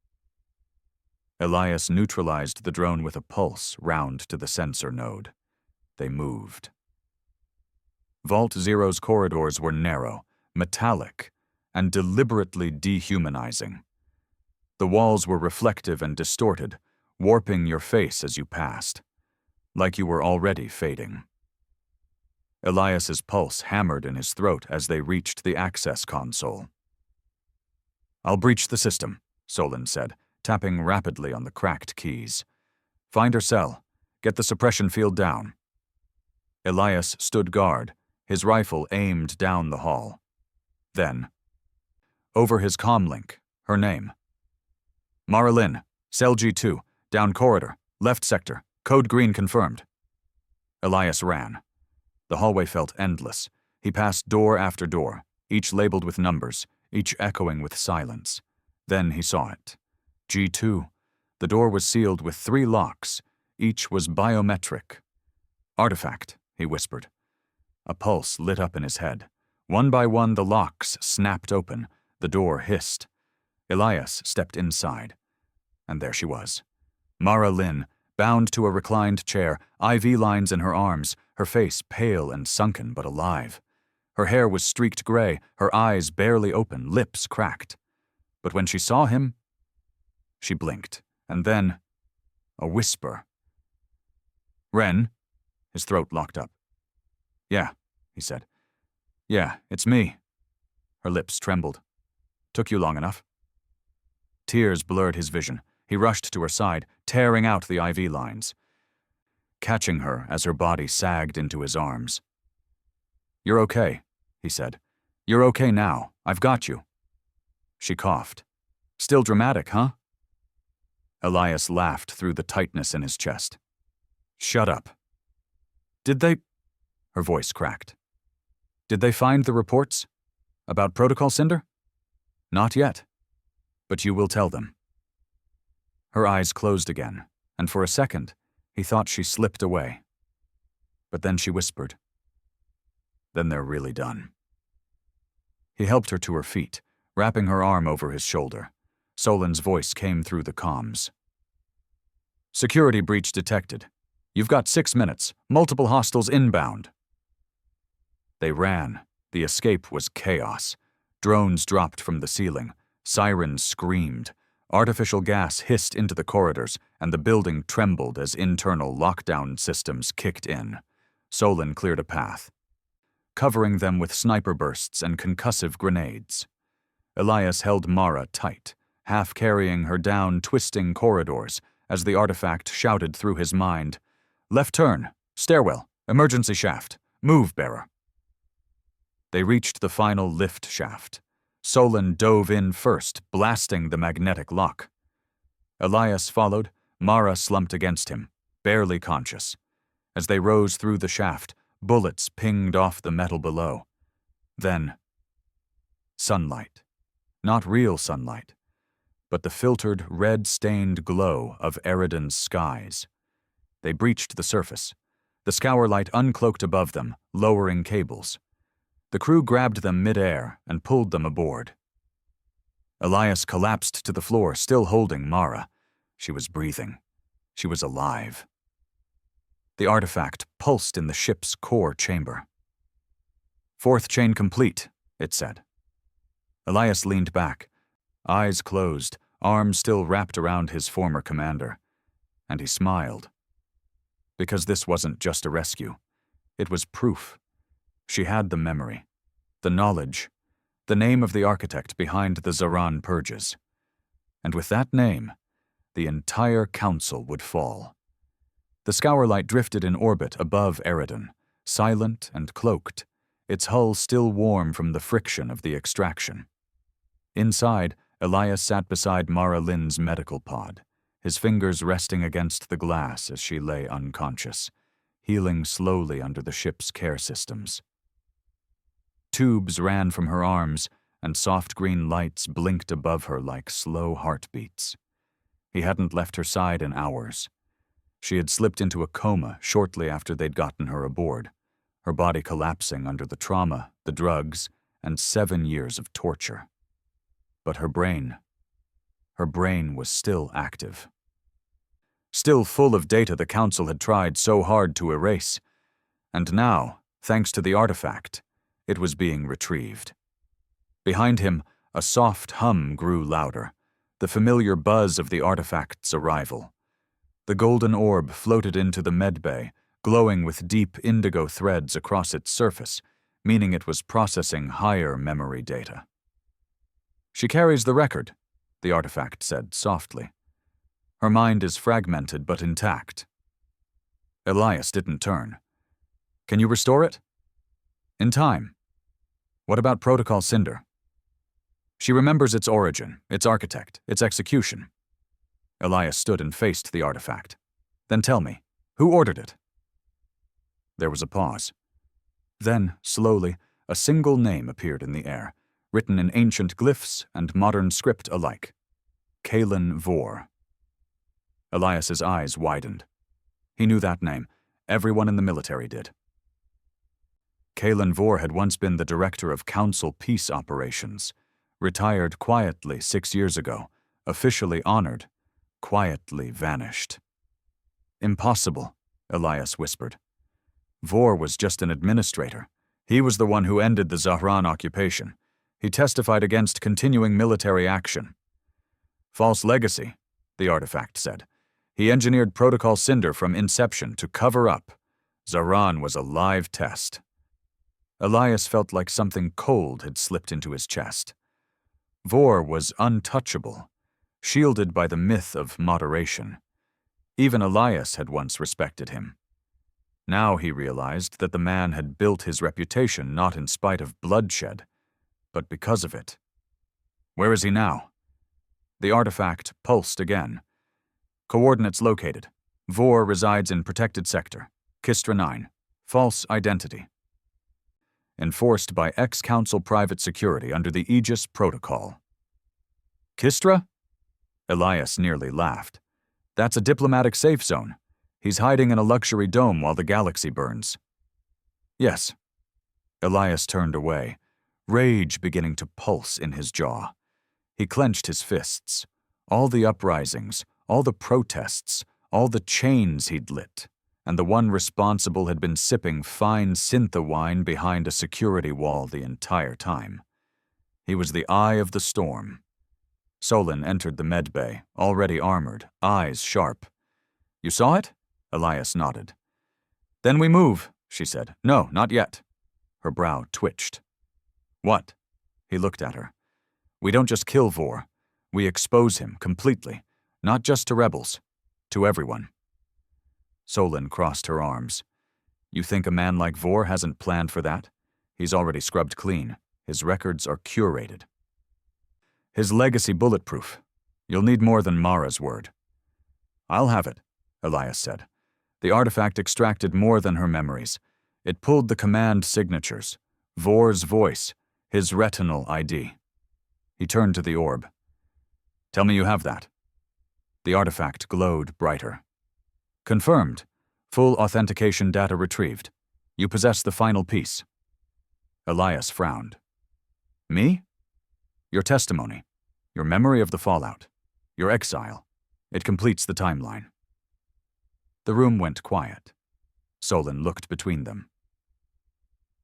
[SPEAKER 1] Elias neutralized the drone with a pulse round to the sensor node. They moved. Vault Zero's corridors were narrow, metallic, and deliberately dehumanizing. The walls were reflective and distorted, warping your face as you passed, like you were already fading. Elias's pulse hammered in his throat as they reached the access console. "I'll breach the system," Solon said, tapping rapidly on the cracked keys. "Find her cell. Get the suppression field down." Elias stood guard, his rifle aimed down the hall. Then, over his comlink, her name. "Mara Lynn, Cell G2, down corridor, left sector, code green confirmed." Elias ran. The hallway felt endless. He passed door after door, each labeled with numbers, each echoing with silence. Then he saw it. G2. The door was sealed with 3 locks. Each was biometric. "Artifact," he whispered. A pulse lit up in his head. One by one the locks snapped open. The door hissed. Elias stepped inside. And there she was. Mara Lynn, bound to a reclined chair, IV lines in her arms, her face pale and sunken but alive. Her hair was streaked gray, her eyes barely open, lips cracked. But when she saw him, she blinked, and then a whisper. "Ren?" His throat locked up. "Yeah," he said. "Yeah, it's me." Her lips trembled. "Took you long enough?" Tears blurred his vision. He rushed to her side, tearing out the IV lines, catching her as her body sagged into his arms. "You're okay," he said. "You're okay now. I've got you." She coughed. "Still dramatic, huh?" Elias laughed through the tightness in his chest. "Shut up." "Did they—" Her voice cracked. "Did they find the reports? About Protocol Cinder?" "Not yet. But you will tell them." Her eyes closed again, and for a second, he thought she slipped away. But then she whispered, "Then they're really done." He helped her to her feet, wrapping her arm over his shoulder. Solon's voice came through the comms. "Security breach detected. You've got 6 minutes. Multiple hostiles inbound." They ran. The escape was chaos. Drones dropped from the ceiling. Sirens screamed. Artificial gas hissed into the corridors, and the building trembled as internal lockdown systems kicked in. Solon cleared a path, covering them with sniper bursts and concussive grenades. Elias held Mara tight, half carrying her down twisting corridors as the artifact shouted through his mind, "Left turn, stairwell, emergency shaft, move, bearer." They reached the final lift shaft. Solon dove in first, blasting the magnetic lock. Elias followed. Mara slumped against him, barely conscious. As they rose through the shaft, bullets pinged off the metal below. Then, sunlight. Not real sunlight, but the filtered, red-stained glow of Eridan's skies. They breached the surface. The scour light uncloaked above them, lowering cables. The crew grabbed them mid-air and pulled them aboard. Elias collapsed to the floor, still holding Mara. She was breathing. She was alive. The artifact pulsed in the ship's core chamber. "Fourth chain complete," it said. Elias leaned back, eyes closed, arms still wrapped around his former commander. And he smiled. Because this wasn't just a rescue. It was proof. She had the memory, the knowledge, the name of the architect behind the Zaran purges. And with that name, the entire council would fall. The scour light drifted in orbit above Eridan, silent and cloaked, its hull still warm from the friction of the extraction. Inside, Elias sat beside Mara Lynn's medical pod, his fingers resting against the glass as she lay unconscious, healing slowly under the ship's care systems. Tubes ran from her arms, and soft green lights blinked above her like slow heartbeats. He hadn't left her side in hours. She had slipped into a coma shortly after they'd gotten her aboard, her body collapsing under the trauma, the drugs, and 7 years of torture. But her brain was still active. Still full of data the Council had tried so hard to erase. And now, thanks to the artifact, it was being retrieved. Behind him, a soft hum grew louder, the familiar buzz of the artifact's arrival. The golden orb floated into the medbay, glowing with deep indigo threads across its surface, meaning it was processing higher memory data. "She carries the record," the artifact said softly. "Her mind is fragmented but intact." Elias didn't turn. "Can you restore it?" "In time." "What about Protocol Cinder?" "She remembers its origin, its architect, its execution." Elias stood and faced the artifact. "Then tell me, who ordered it?" There was a pause. Then, slowly, a single name appeared in the air, written in ancient glyphs and modern script alike. Kalen Vore. Elias's eyes widened. He knew that name. Everyone in the military did. Kalen Vore had once been the director of Council peace operations, retired quietly 6 years ago, officially honored, quietly vanished. "Impossible," Elias whispered. "Vore was just an administrator. He was the one who ended the Zahran occupation. He testified against continuing military action." "False legacy," the artifact said. "He engineered Protocol Cinder from inception to cover up. Zahran was a live test." Elias felt like something cold had slipped into his chest. Vore was untouchable, shielded by the myth of moderation. Even Elias had once respected him. Now he realized that the man had built his reputation not in spite of bloodshed, but because of it. "Where is he now?" The artifact pulsed again. "Coordinates located. Vore resides in protected sector. Kistra 9. False identity. Enforced by ex-Council private security under the Aegis Protocol." "Kistra?" Elias nearly laughed. "That's a diplomatic safe zone. He's hiding in a luxury dome while the galaxy burns." "Yes." Elias turned away, rage beginning to pulse in his jaw. He clenched his fists. All the uprisings, all the protests, all the chains he'd lit, and the one responsible had been sipping fine syntha wine behind a security wall the entire time. He was the eye of the storm. Solon entered the medbay, already armored, eyes sharp. "You saw it?" Elias nodded. "Then we move," she said. "No, not yet." Her brow twitched. "What?" He looked at her. "We don't just kill Vore. We expose him completely, not just to rebels, to everyone." Solon crossed her arms. "You think a man like Vore hasn't planned for that? He's already scrubbed clean. His records are curated. His legacy bulletproof. You'll need more than Mara's word." "I'll have it," Elias said. The artifact extracted more than her memories. It pulled the command signatures, Vore's voice, his retinal ID. He turned to the orb. "Tell me you have that." The artifact glowed brighter. "Confirmed. Full authentication data retrieved. You possess the final piece." Elias frowned. "Me?" "Your testimony. Your memory of the fallout. Your exile. It completes the timeline." The room went quiet. Solon looked between them.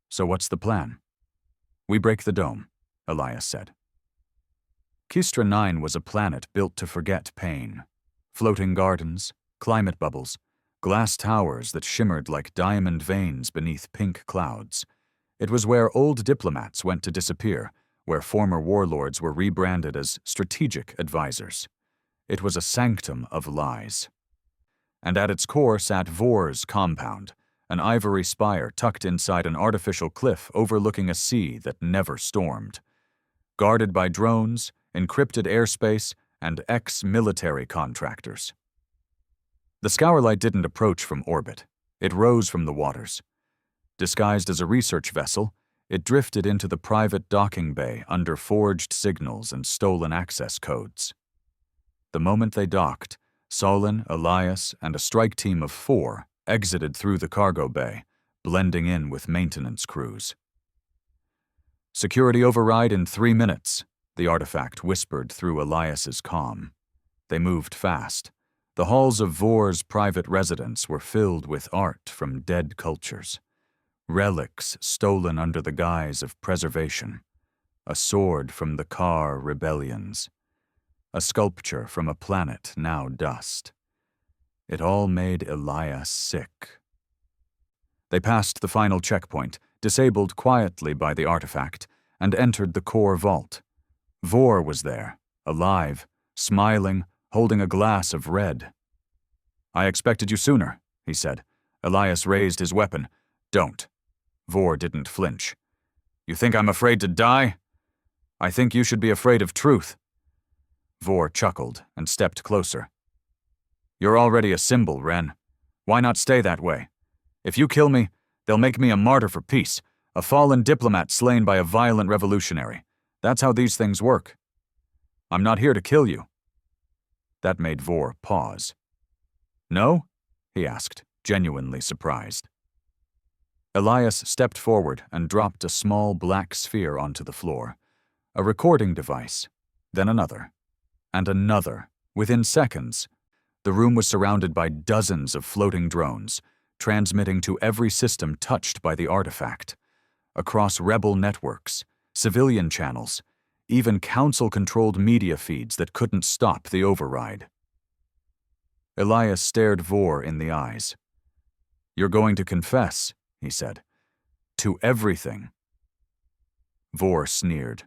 [SPEAKER 1] "So what's the plan?" "We break the dome," Elias said. Kistra 9 was a planet built to forget pain. Floating gardens, climate bubbles, glass towers that shimmered like diamond veins beneath pink clouds. It was where old diplomats went to disappear, where former warlords were rebranded as strategic advisors. It was a sanctum of lies. And at its core sat Vore's compound, an ivory spire tucked inside an artificial cliff overlooking a sea that never stormed. Guarded by drones, encrypted airspace, and ex-military contractors. The Scourlight didn't approach from orbit. It rose from the waters. Disguised as a research vessel, it drifted into the private docking bay under forged signals and stolen access codes. The moment they docked, Solon, Elias, and a strike team of 4 exited through the cargo bay, blending in with maintenance crews. "Security override in 3 minutes," the artifact whispered through Elias's comm. They moved fast. The halls of Vor's private residence were filled with art from dead cultures. Relics stolen under the guise of preservation. A sword from the Kar rebellions. A sculpture from a planet now dust. It all made Elias sick. They passed the final checkpoint, disabled quietly by the artifact, and entered the core vault. Vor was there, alive, smiling, holding a glass of red. "I expected you sooner," he said. Elias raised his weapon. "Don't." Vor didn't flinch. "You think I'm afraid to die? I think you should be afraid of truth." Vor chuckled and stepped closer. "You're already a symbol, Ren. Why not stay that way? If you kill me, they'll make me a martyr for peace, a fallen diplomat slain by a violent revolutionary. That's how these things work. I'm not here to kill you." That made Vor pause. "No?" he asked, genuinely surprised. Elias stepped forward and dropped a small black sphere onto the floor. A recording device, then another, and another. Within seconds, the room was surrounded by dozens of floating drones, transmitting to every system touched by the artifact. Across rebel networks, civilian channels, even council-controlled media feeds that couldn't stop the override. Elias stared Vor in the eyes. "You're going to confess," he said. "To everything." Vor sneered.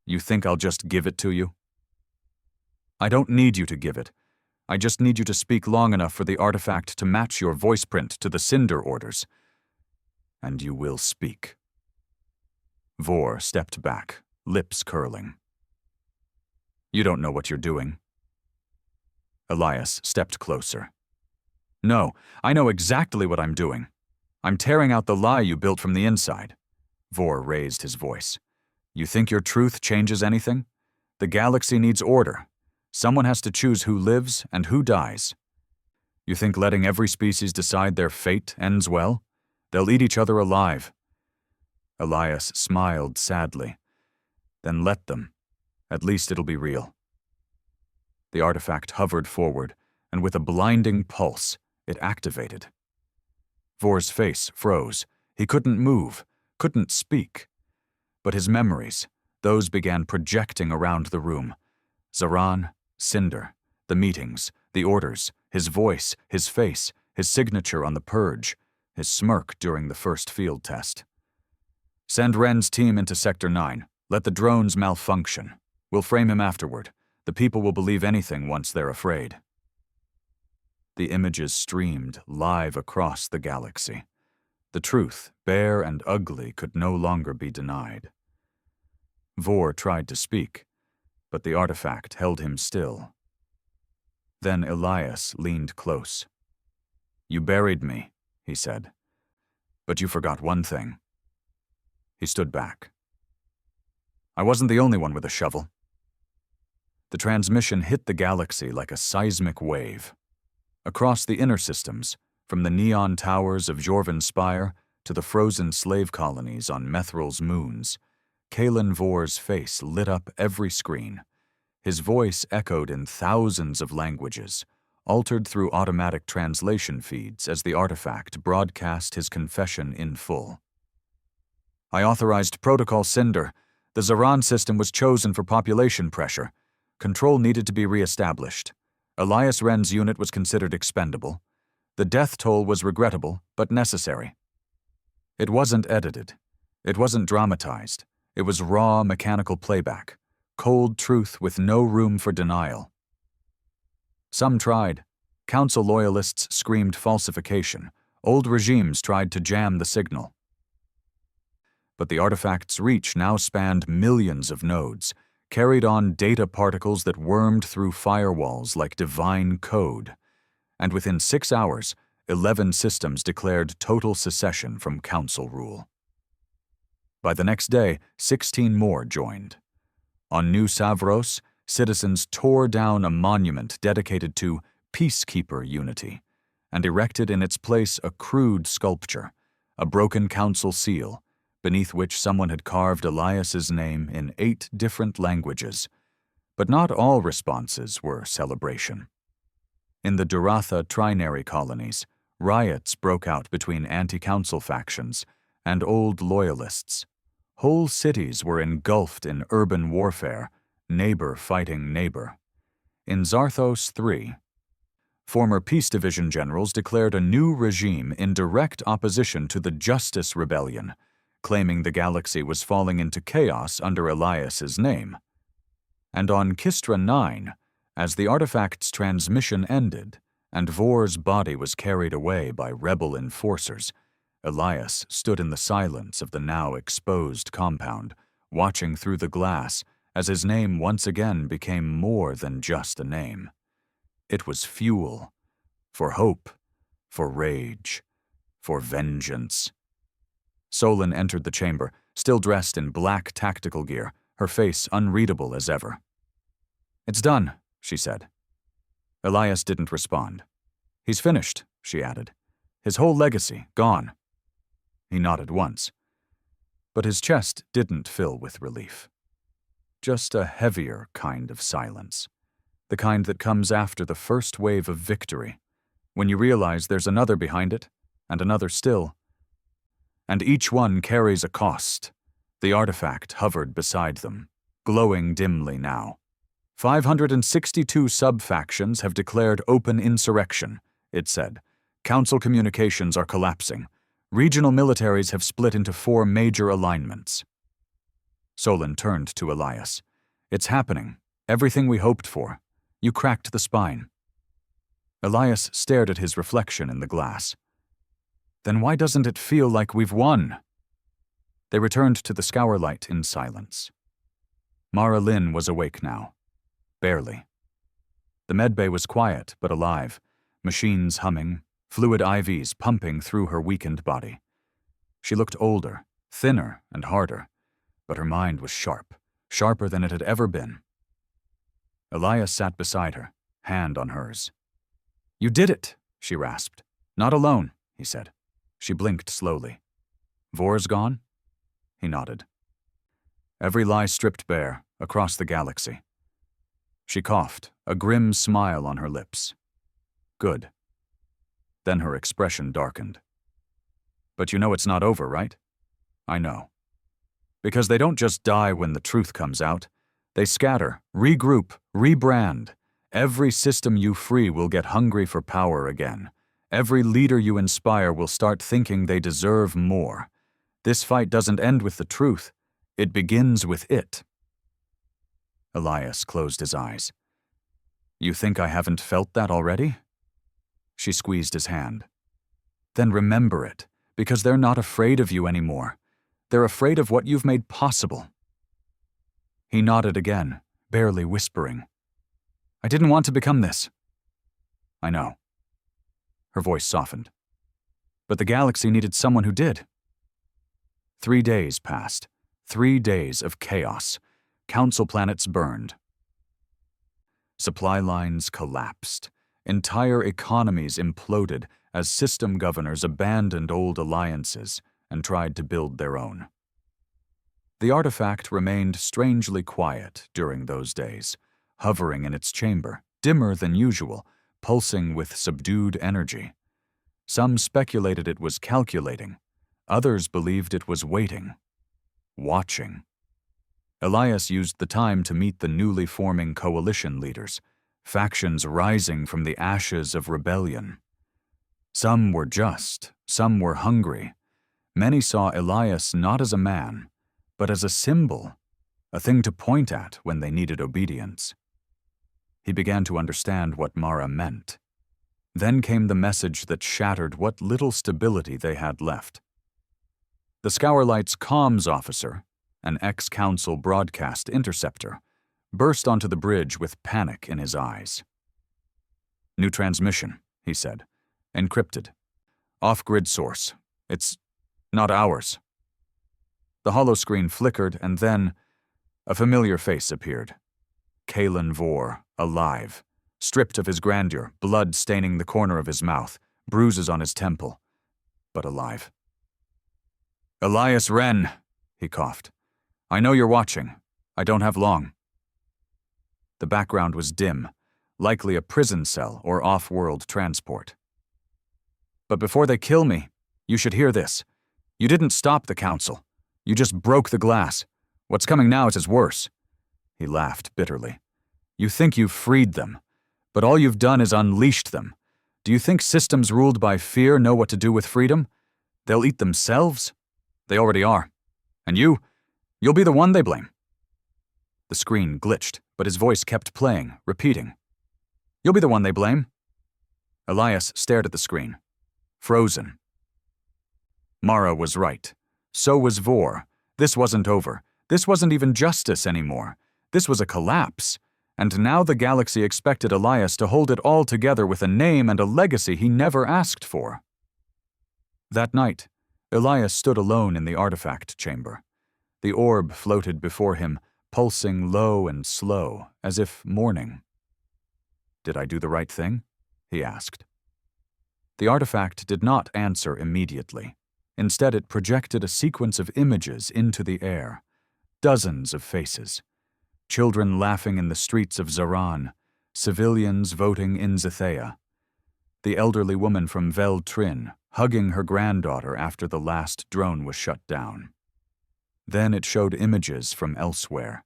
[SPEAKER 1] "You think I'll just give it to you?" "I don't need you to give it. I just need you to speak long enough for the artifact to match your voice print to the Cinder orders. And you will speak." Vor stepped back, lips curling. "You don't know what you're doing." Elias stepped closer. "No, I know exactly what I'm doing. I'm tearing out the lie you built from the inside." Vor raised his voice. "You think your truth changes anything? The galaxy needs order. Someone has to choose who lives and who dies. You think letting every species decide their fate ends well? They'll eat each other alive." Elias smiled sadly. "Then let them. At least it'll be real." The artifact hovered forward, and with a blinding pulse, it activated. Vor's face froze. He couldn't move, couldn't speak. But his memories, those began projecting around the room. Zaran, Cinder, the meetings, the orders, his voice, his face, his signature on the purge, his smirk during the first field test. "Send Ren's team into Sector 9. Let the drones malfunction. We'll frame him afterward. The people will believe anything once they're afraid." The images streamed live across the galaxy. The truth, bare and ugly, could no longer be denied. Vor tried to speak, but the artifact held him still. Then Elias leaned close. "You buried me," he said. "But you forgot one thing." He stood back. "I wasn't the only one with a shovel." The transmission hit the galaxy like a seismic wave. Across the inner systems, from the neon towers of Jorvan's Spire to the frozen slave colonies on Methral's moons, Kalen Vor's face lit up every screen. His voice echoed in thousands of languages, altered through automatic translation feeds as the artifact broadcast his confession in full. "I authorized Protocol Cinder. The Zaran system was chosen for population pressure. Control needed to be re-established. Elias Ren's unit was considered expendable. The death toll was regrettable, but necessary." It wasn't edited. It wasn't dramatized. It was raw mechanical playback, cold truth with no room for denial. Some tried. Council loyalists screamed falsification. Old regimes tried to jam the signal. But the artifact's reach now spanned millions of nodes, carried on data particles that wormed through firewalls like divine code. And within 6 hours, 11 systems declared total secession from Council rule. By the next day, 16 more joined. On New Savros, citizens tore down a monument dedicated to peacekeeper unity and erected in its place a crude sculpture, a broken council seal, beneath which someone had carved Elias's name in 8 different languages. But not all responses were celebration. In the Duratha trinary colonies, riots broke out between anti-council factions and old loyalists. Whole cities were engulfed in urban warfare, neighbor fighting neighbor. In Zarthos III, former Peace Division generals declared a new regime in direct opposition to the Justice Rebellion, claiming the galaxy was falling into chaos under Elias's name. And on Kistra IX, as the artifact's transmission ended and Vor's body was carried away by rebel enforcers, Elias stood in the silence of the now exposed compound, watching through the glass as his name once again became more than just a name. It was fuel, for hope, for rage, for vengeance. Solon entered the chamber, still dressed in black tactical gear, her face unreadable as ever. "It's done," she said. Elias didn't respond. "He's finished," she added. "His whole legacy, gone." He nodded once. But his chest didn't fill with relief. Just a heavier kind of silence. The kind that comes after the first wave of victory, when you realize there's another behind it, and another still. And each one carries a cost. The artifact hovered beside them, glowing dimly now. 562 sub-factions have declared open insurrection, it said. Council communications are collapsing. Regional militaries have split into 4 major alignments. Solon turned to Elias. "It's happening. Everything we hoped for. You cracked the spine." Elias stared at his reflection in the glass. "Then why doesn't it feel like we've won?" They returned to the scour light in silence. Mara Lynn was awake now. Barely. The medbay was quiet but alive, machines humming, fluid IVs pumping through her weakened body. She looked older, thinner and harder, but her mind was sharp, sharper than it had ever been. Elias sat beside her, hand on hers. "You did it," she rasped. "Not alone," he said. She blinked slowly. "Vor's gone?" He nodded. Every lie stripped bare, across the galaxy. She coughed, a grim smile on her lips. "Good." Then her expression darkened. "But you know it's not over, right?" "I know. Because they don't just die when the truth comes out. They scatter, regroup, rebrand. Every system you free will get hungry for power again. Every leader you inspire will start thinking they deserve more. This fight doesn't end with the truth. It begins with it." Elias closed his eyes. "You think I haven't felt that already?" She squeezed his hand. "Then remember it, because they're not afraid of you anymore. They're afraid of what you've made possible." He nodded again, barely whispering. "I didn't want to become this." "I know." Her voice softened. "But the galaxy needed someone who did." 3 days passed. 3 days of chaos. Council planets burned. Supply lines collapsed. Entire economies imploded as system governors abandoned old alliances and tried to build their own. The artifact remained strangely quiet during those days, hovering in its chamber, dimmer than usual, pulsing with subdued energy. Some speculated it was calculating. Others believed it was waiting, watching. Elias used the time to meet the newly forming coalition leaders, factions rising from the ashes of rebellion. Some were just, some were hungry. Many saw Elias not as a man, but as a symbol, a thing to point at when they needed obedience. He began to understand what Mara meant. Then came the message that shattered what little stability they had left. The Scourlight's comms officer, an ex-council broadcast interceptor, burst onto the bridge with panic in his eyes. "New transmission," he said. "Encrypted. Off-grid source. It's not ours." The holoscreen flickered, and then a familiar face appeared. Kalen Vor, alive, stripped of his grandeur, blood staining the corner of his mouth, bruises on his temple, but alive. "Elias Wren," he coughed. "I know you're watching. I don't have long." The background was dim, likely a prison cell or off-world transport. "But before they kill me, you should hear this. You didn't stop the council. You just broke the glass. What's coming now is worse." He laughed bitterly. "You think you've freed them, but all you've done is unleashed them. Do you think systems ruled by fear know what to do with freedom? They'll eat themselves? They already are. And you'll be the one they blame." The screen glitched, but his voice kept playing, repeating. "You'll be the one they blame." Elias stared at the screen, frozen. Mara was right. So was Vor. This wasn't over. This wasn't even justice anymore. This was a collapse. And now the galaxy expected Elias to hold it all together with a name and a legacy he never asked for. That night, Elias stood alone in the artifact chamber. The orb floated before him, pulsing low and slow, as if mourning. "Did I do the right thing?" he asked. The artifact did not answer immediately. Instead, it projected a sequence of images into the air. Dozens of faces. Children laughing in the streets of Zaran, civilians voting in Zethea. The elderly woman from Vel Trin, hugging her granddaughter after the last drone was shut down. Then it showed images from elsewhere.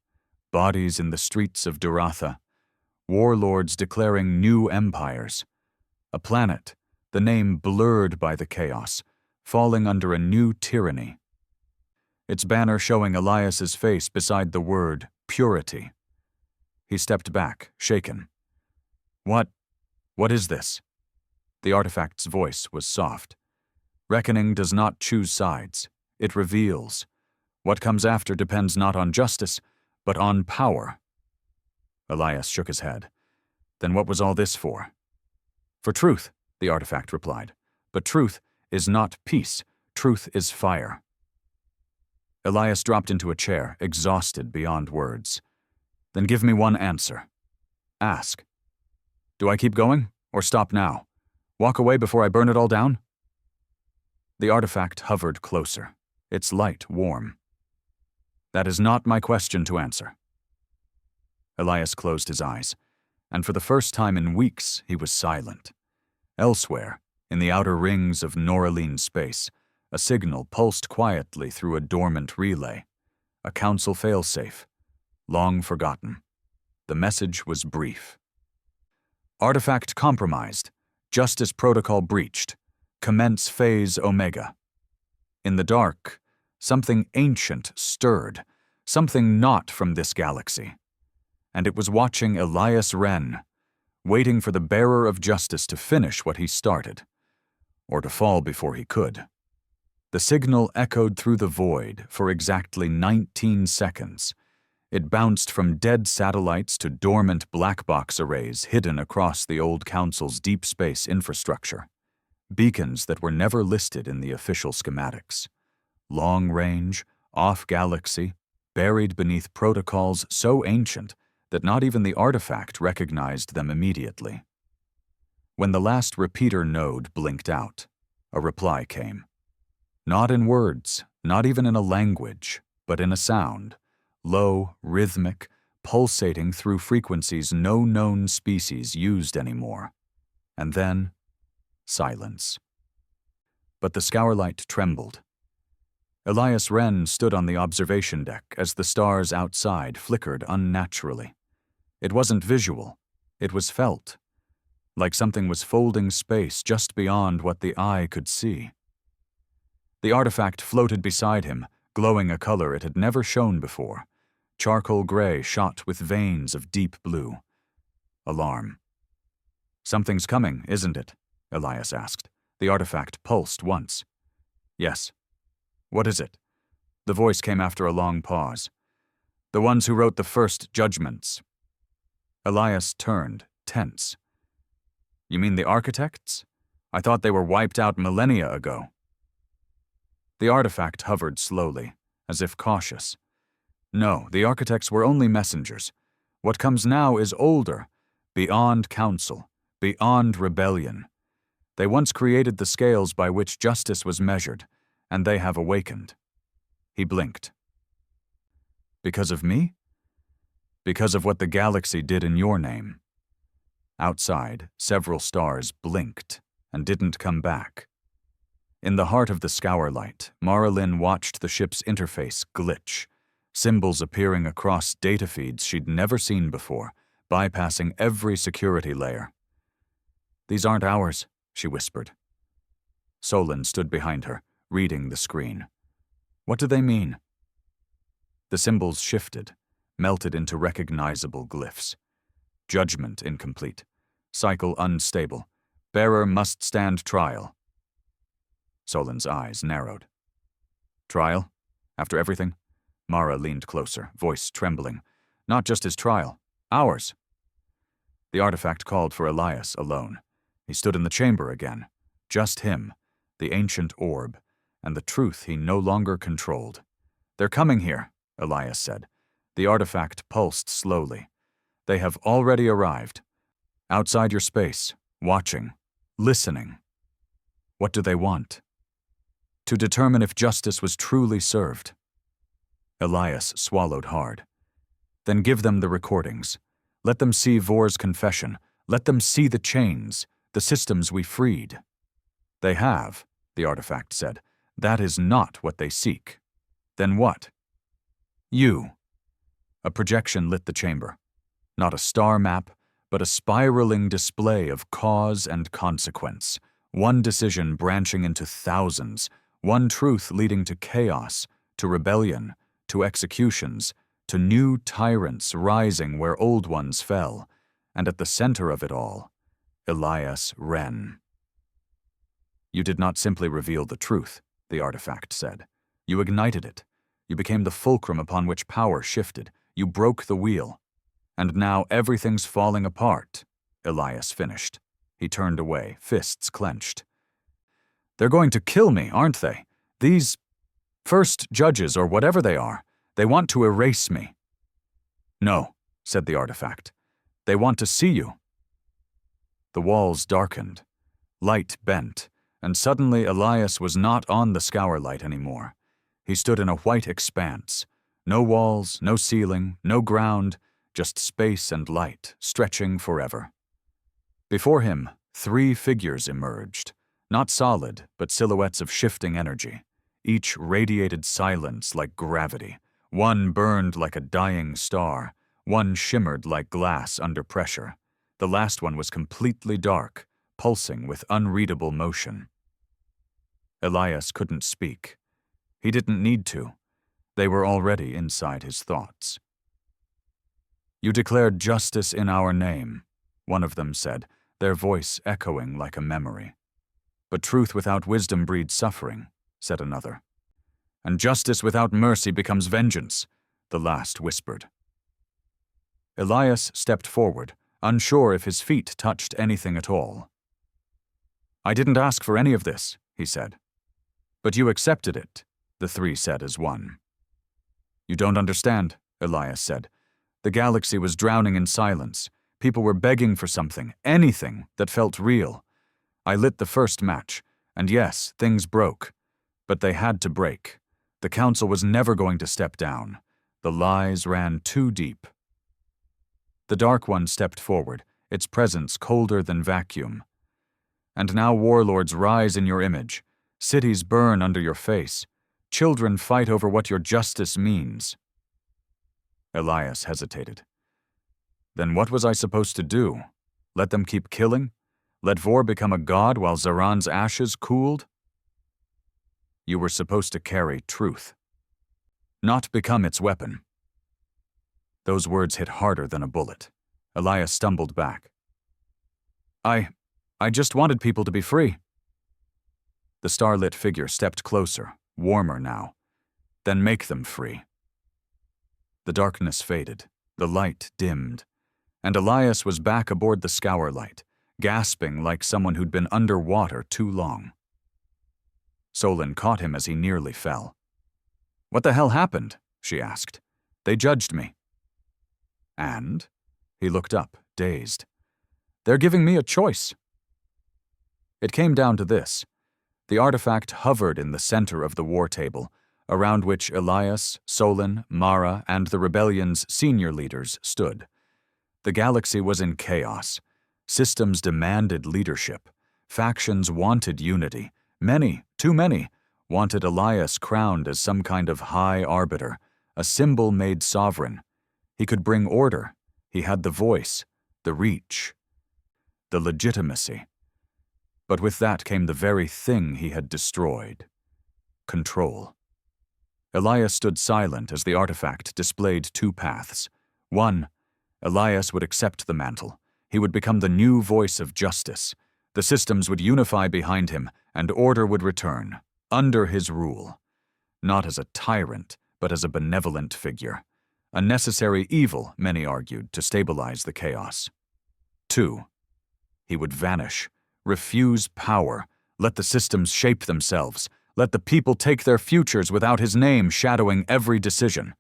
[SPEAKER 1] Bodies in the streets of Duratha. Warlords declaring new empires. A planet, the name blurred by the chaos, falling under a new tyranny. Its banner showing Elias's face beside the word purity. He stepped back, shaken. What is this?" The artifact's voice was soft. "Reckoning does not choose sides. It reveals. What comes after depends not on justice, but on power." Elias shook his head. "Then what was all this for?" "For truth," the artifact replied. "But truth is not peace. Truth is fire." Elias dropped into a chair, exhausted beyond words. "Then give me one answer. Ask. Do I keep going, or stop now? Walk away before I burn it all down?" The artifact hovered closer, its light warm. "That is not my question to answer." Elias closed his eyes, and for the first time in weeks he was silent. Elsewhere, in the outer rings of Noraline space, a signal pulsed quietly through a dormant relay. A council failsafe, long forgotten. The message was brief. "Artifact compromised. Justice protocol breached. Commence phase Omega." In the dark, something ancient stirred, something not from this galaxy. And it was watching Elias Wren, waiting for the bearer of justice to finish what he started, or to fall before he could. The signal echoed through the void for exactly 19 seconds. It bounced from dead satellites to dormant black box arrays hidden across the old council's deep space infrastructure. Beacons that were never listed in the official schematics. Long range, off-galaxy, buried beneath protocols so ancient that not even the artifact recognized them immediately. When the last repeater node blinked out, a reply came. Not in words, not even in a language, but in a sound, low, rhythmic, pulsating through frequencies no known species used anymore. And then, silence. But the scourlight trembled. Elias Wren stood on the observation deck as the stars outside flickered unnaturally. It wasn't visual, it was felt, like something was folding space just beyond what the eye could see. The artifact floated beside him, glowing a color it had never shown before, charcoal gray shot with veins of deep blue. Alarm. "Something's coming, isn't it?" Elias asked. The artifact pulsed once. "Yes." "What is it?" The voice came after a long pause. "The ones who wrote the first judgments." Elias turned, tense. "You mean the architects? I thought they were wiped out millennia ago." The artifact hovered slowly, as if cautious. "No, the architects were only messengers. What comes now is older, beyond counsel, beyond rebellion. They once created the scales by which justice was measured, and they have awakened. He blinked. Because of me? Because of what the galaxy did in your name. Outside, several stars blinked and didn't come back. In the heart of the scour-light, Marilyn watched the ship's interface glitch, symbols appearing across data feeds she'd never seen before, bypassing every security layer. "These aren't ours," she whispered. Solon stood behind her, reading the screen. "What do they mean?" The symbols shifted, melted into recognizable glyphs. Judgment incomplete. Cycle unstable. Bearer must stand trial. Solon's eyes narrowed. "Trial? After everything?" Mara leaned closer, voice trembling. "Not just his trial. Ours." The artifact called for Elias alone. He stood in the chamber again. Just him, the ancient orb, and the truth he no longer controlled. "They're coming here," Elias said. The artifact pulsed slowly. "They have already arrived. Outside your space, watching, listening. What do they want?" "To determine if justice was truly served." Elias swallowed hard. "Then give them the recordings. Let them see Vor's confession. Let them see the chains, the systems we freed." "They have," the artifact said. "That is not what they seek." "Then what?" "You." A projection lit the chamber. Not a star map, but a spiraling display of cause and consequence. One decision branching into thousands. One truth leading to chaos, to rebellion, to executions, to new tyrants rising where old ones fell. And at the center of it all, Elias Wren. "You did not simply reveal the truth," the artifact said. "You ignited it. You became the fulcrum upon which power shifted. You broke the wheel. And now everything's falling apart," Elias finished. He turned away, fists clenched. "They're going to kill me, aren't they? These first judges, or whatever they are. They want to erase me." "No," said the artifact. "They want to see you." The walls darkened. Light bent, and suddenly Elias was not on the scour-light anymore. He stood in a white expanse. No walls, no ceiling, no ground, just space and light, stretching forever. Before him, 3 figures emerged, not solid, but silhouettes of shifting energy. Each radiated silence like gravity. One burned like a dying star. One shimmered like glass under pressure. The last one was completely dark, pulsing with unreadable motion. Elias couldn't speak. He didn't need to. They were already inside his thoughts. "You declared justice in our name," one of them said, their voice echoing like a memory. "But truth without wisdom breeds suffering," said another. "And justice without mercy becomes vengeance," the last whispered. Elias stepped forward, unsure if his feet touched anything at all. "I didn't ask for any of this," he said. "But you accepted it," the 3 said as one. "You don't understand," Elias said. "The galaxy was drowning in silence. People were begging for something, anything that felt real. I lit the first match, and yes, things broke. But they had to break. The council was never going to step down. The lies ran too deep." The Dark One stepped forward, its presence colder than vacuum. "And now warlords rise in your image. Cities burn under your face. Children fight over what your justice means." Elias hesitated. "Then what was I supposed to do? Let them keep killing? Let Vor become a god while Zaran's ashes cooled?" "You were supposed to carry truth, not become its weapon." Those words hit harder than a bullet. Elias stumbled back. I just wanted people to be free." The starlit figure stepped closer, warmer now. "Then make them free." The darkness faded, the light dimmed, and Elias was back aboard the scour-light, gasping like someone who'd been underwater too long. Solon caught him as he nearly fell. "What the hell happened?" she asked. "They judged me." And? He looked up, dazed. They're giving me a choice. It came down to this. The artifact hovered in the center of the war table, around which Elias, Solon, Mara, and the rebellion's senior leaders stood. The galaxy was in chaos. Systems demanded leadership. Factions wanted unity. Many, too many, wanted Elias crowned as some kind of high arbiter, a symbol made sovereign. He could bring order. He had the voice, the reach, the legitimacy. But with that came the very thing he had destroyed: control. Elias stood silent as the artifact displayed two paths. One, Elias would accept the mantle. He would become the new voice of justice. The systems would unify behind him, and order would return, under his rule. Not as a tyrant, but as a benevolent figure. A necessary evil, many argued, to stabilize the chaos. 2. He would vanish, refuse power, let the systems shape themselves, let the people take their futures without his name shadowing every decision.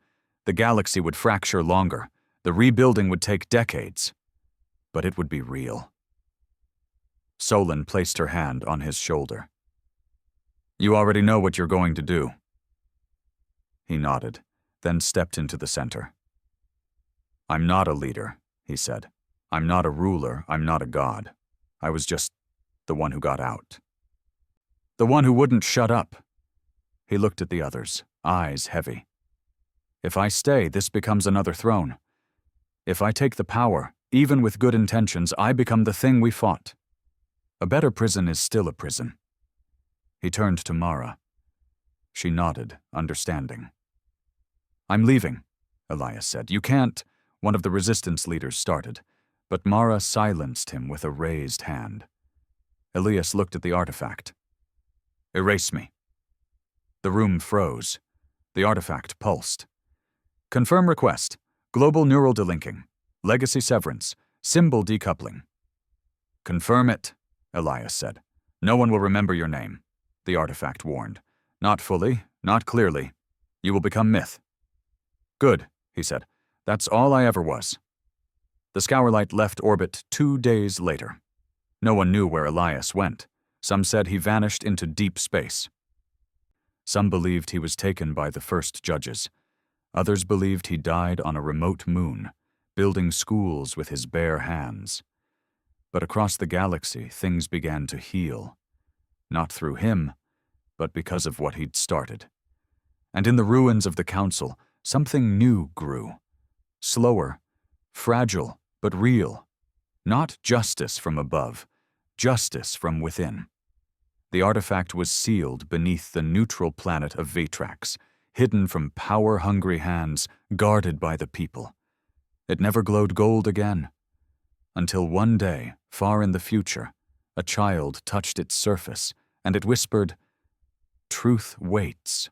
[SPEAKER 1] The galaxy would fracture longer. The rebuilding would take decades. But it would be real. Solon placed her hand on his shoulder. You already know what you're going to do. He nodded, then stepped into the center. I'm not a leader, he said. I'm not a ruler, I'm not a god. I was just the one who got out. The one who wouldn't shut up. He looked at the others, eyes heavy. If I stay, this becomes another throne. If I take the power, even with good intentions, I become the thing we fought. A better prison is still a prison. He turned to Mara. She nodded, understanding. I'm leaving, Elias said. You can't, one of the resistance leaders started, but Mara silenced him with a raised hand. Elias looked at the artifact. Erase me. The room froze. The artifact pulsed. Confirm request. Global neural delinking. Legacy severance. Symbol decoupling. Confirm it, Elias said. No one will remember your name, the artifact warned. Not fully, not clearly. You will become myth. Good, he said. That's all I ever was. The Scourlight left orbit 2 days later. No one knew where Elias went. Some said he vanished into deep space. Some believed he was taken by the first judges. Others believed he died on a remote moon, building schools with his bare hands. But across the galaxy, things began to heal. Not through him, but because of what he'd started. And in the ruins of the Council, something new grew. Slower, fragile, but real. Not justice from above, justice from within. The artifact was sealed beneath the neutral planet of Vatrax, hidden from power-hungry hands, guarded by the people. It never glowed gold again, until one day, far in the future, a child touched its surface, and it whispered, "Truth waits."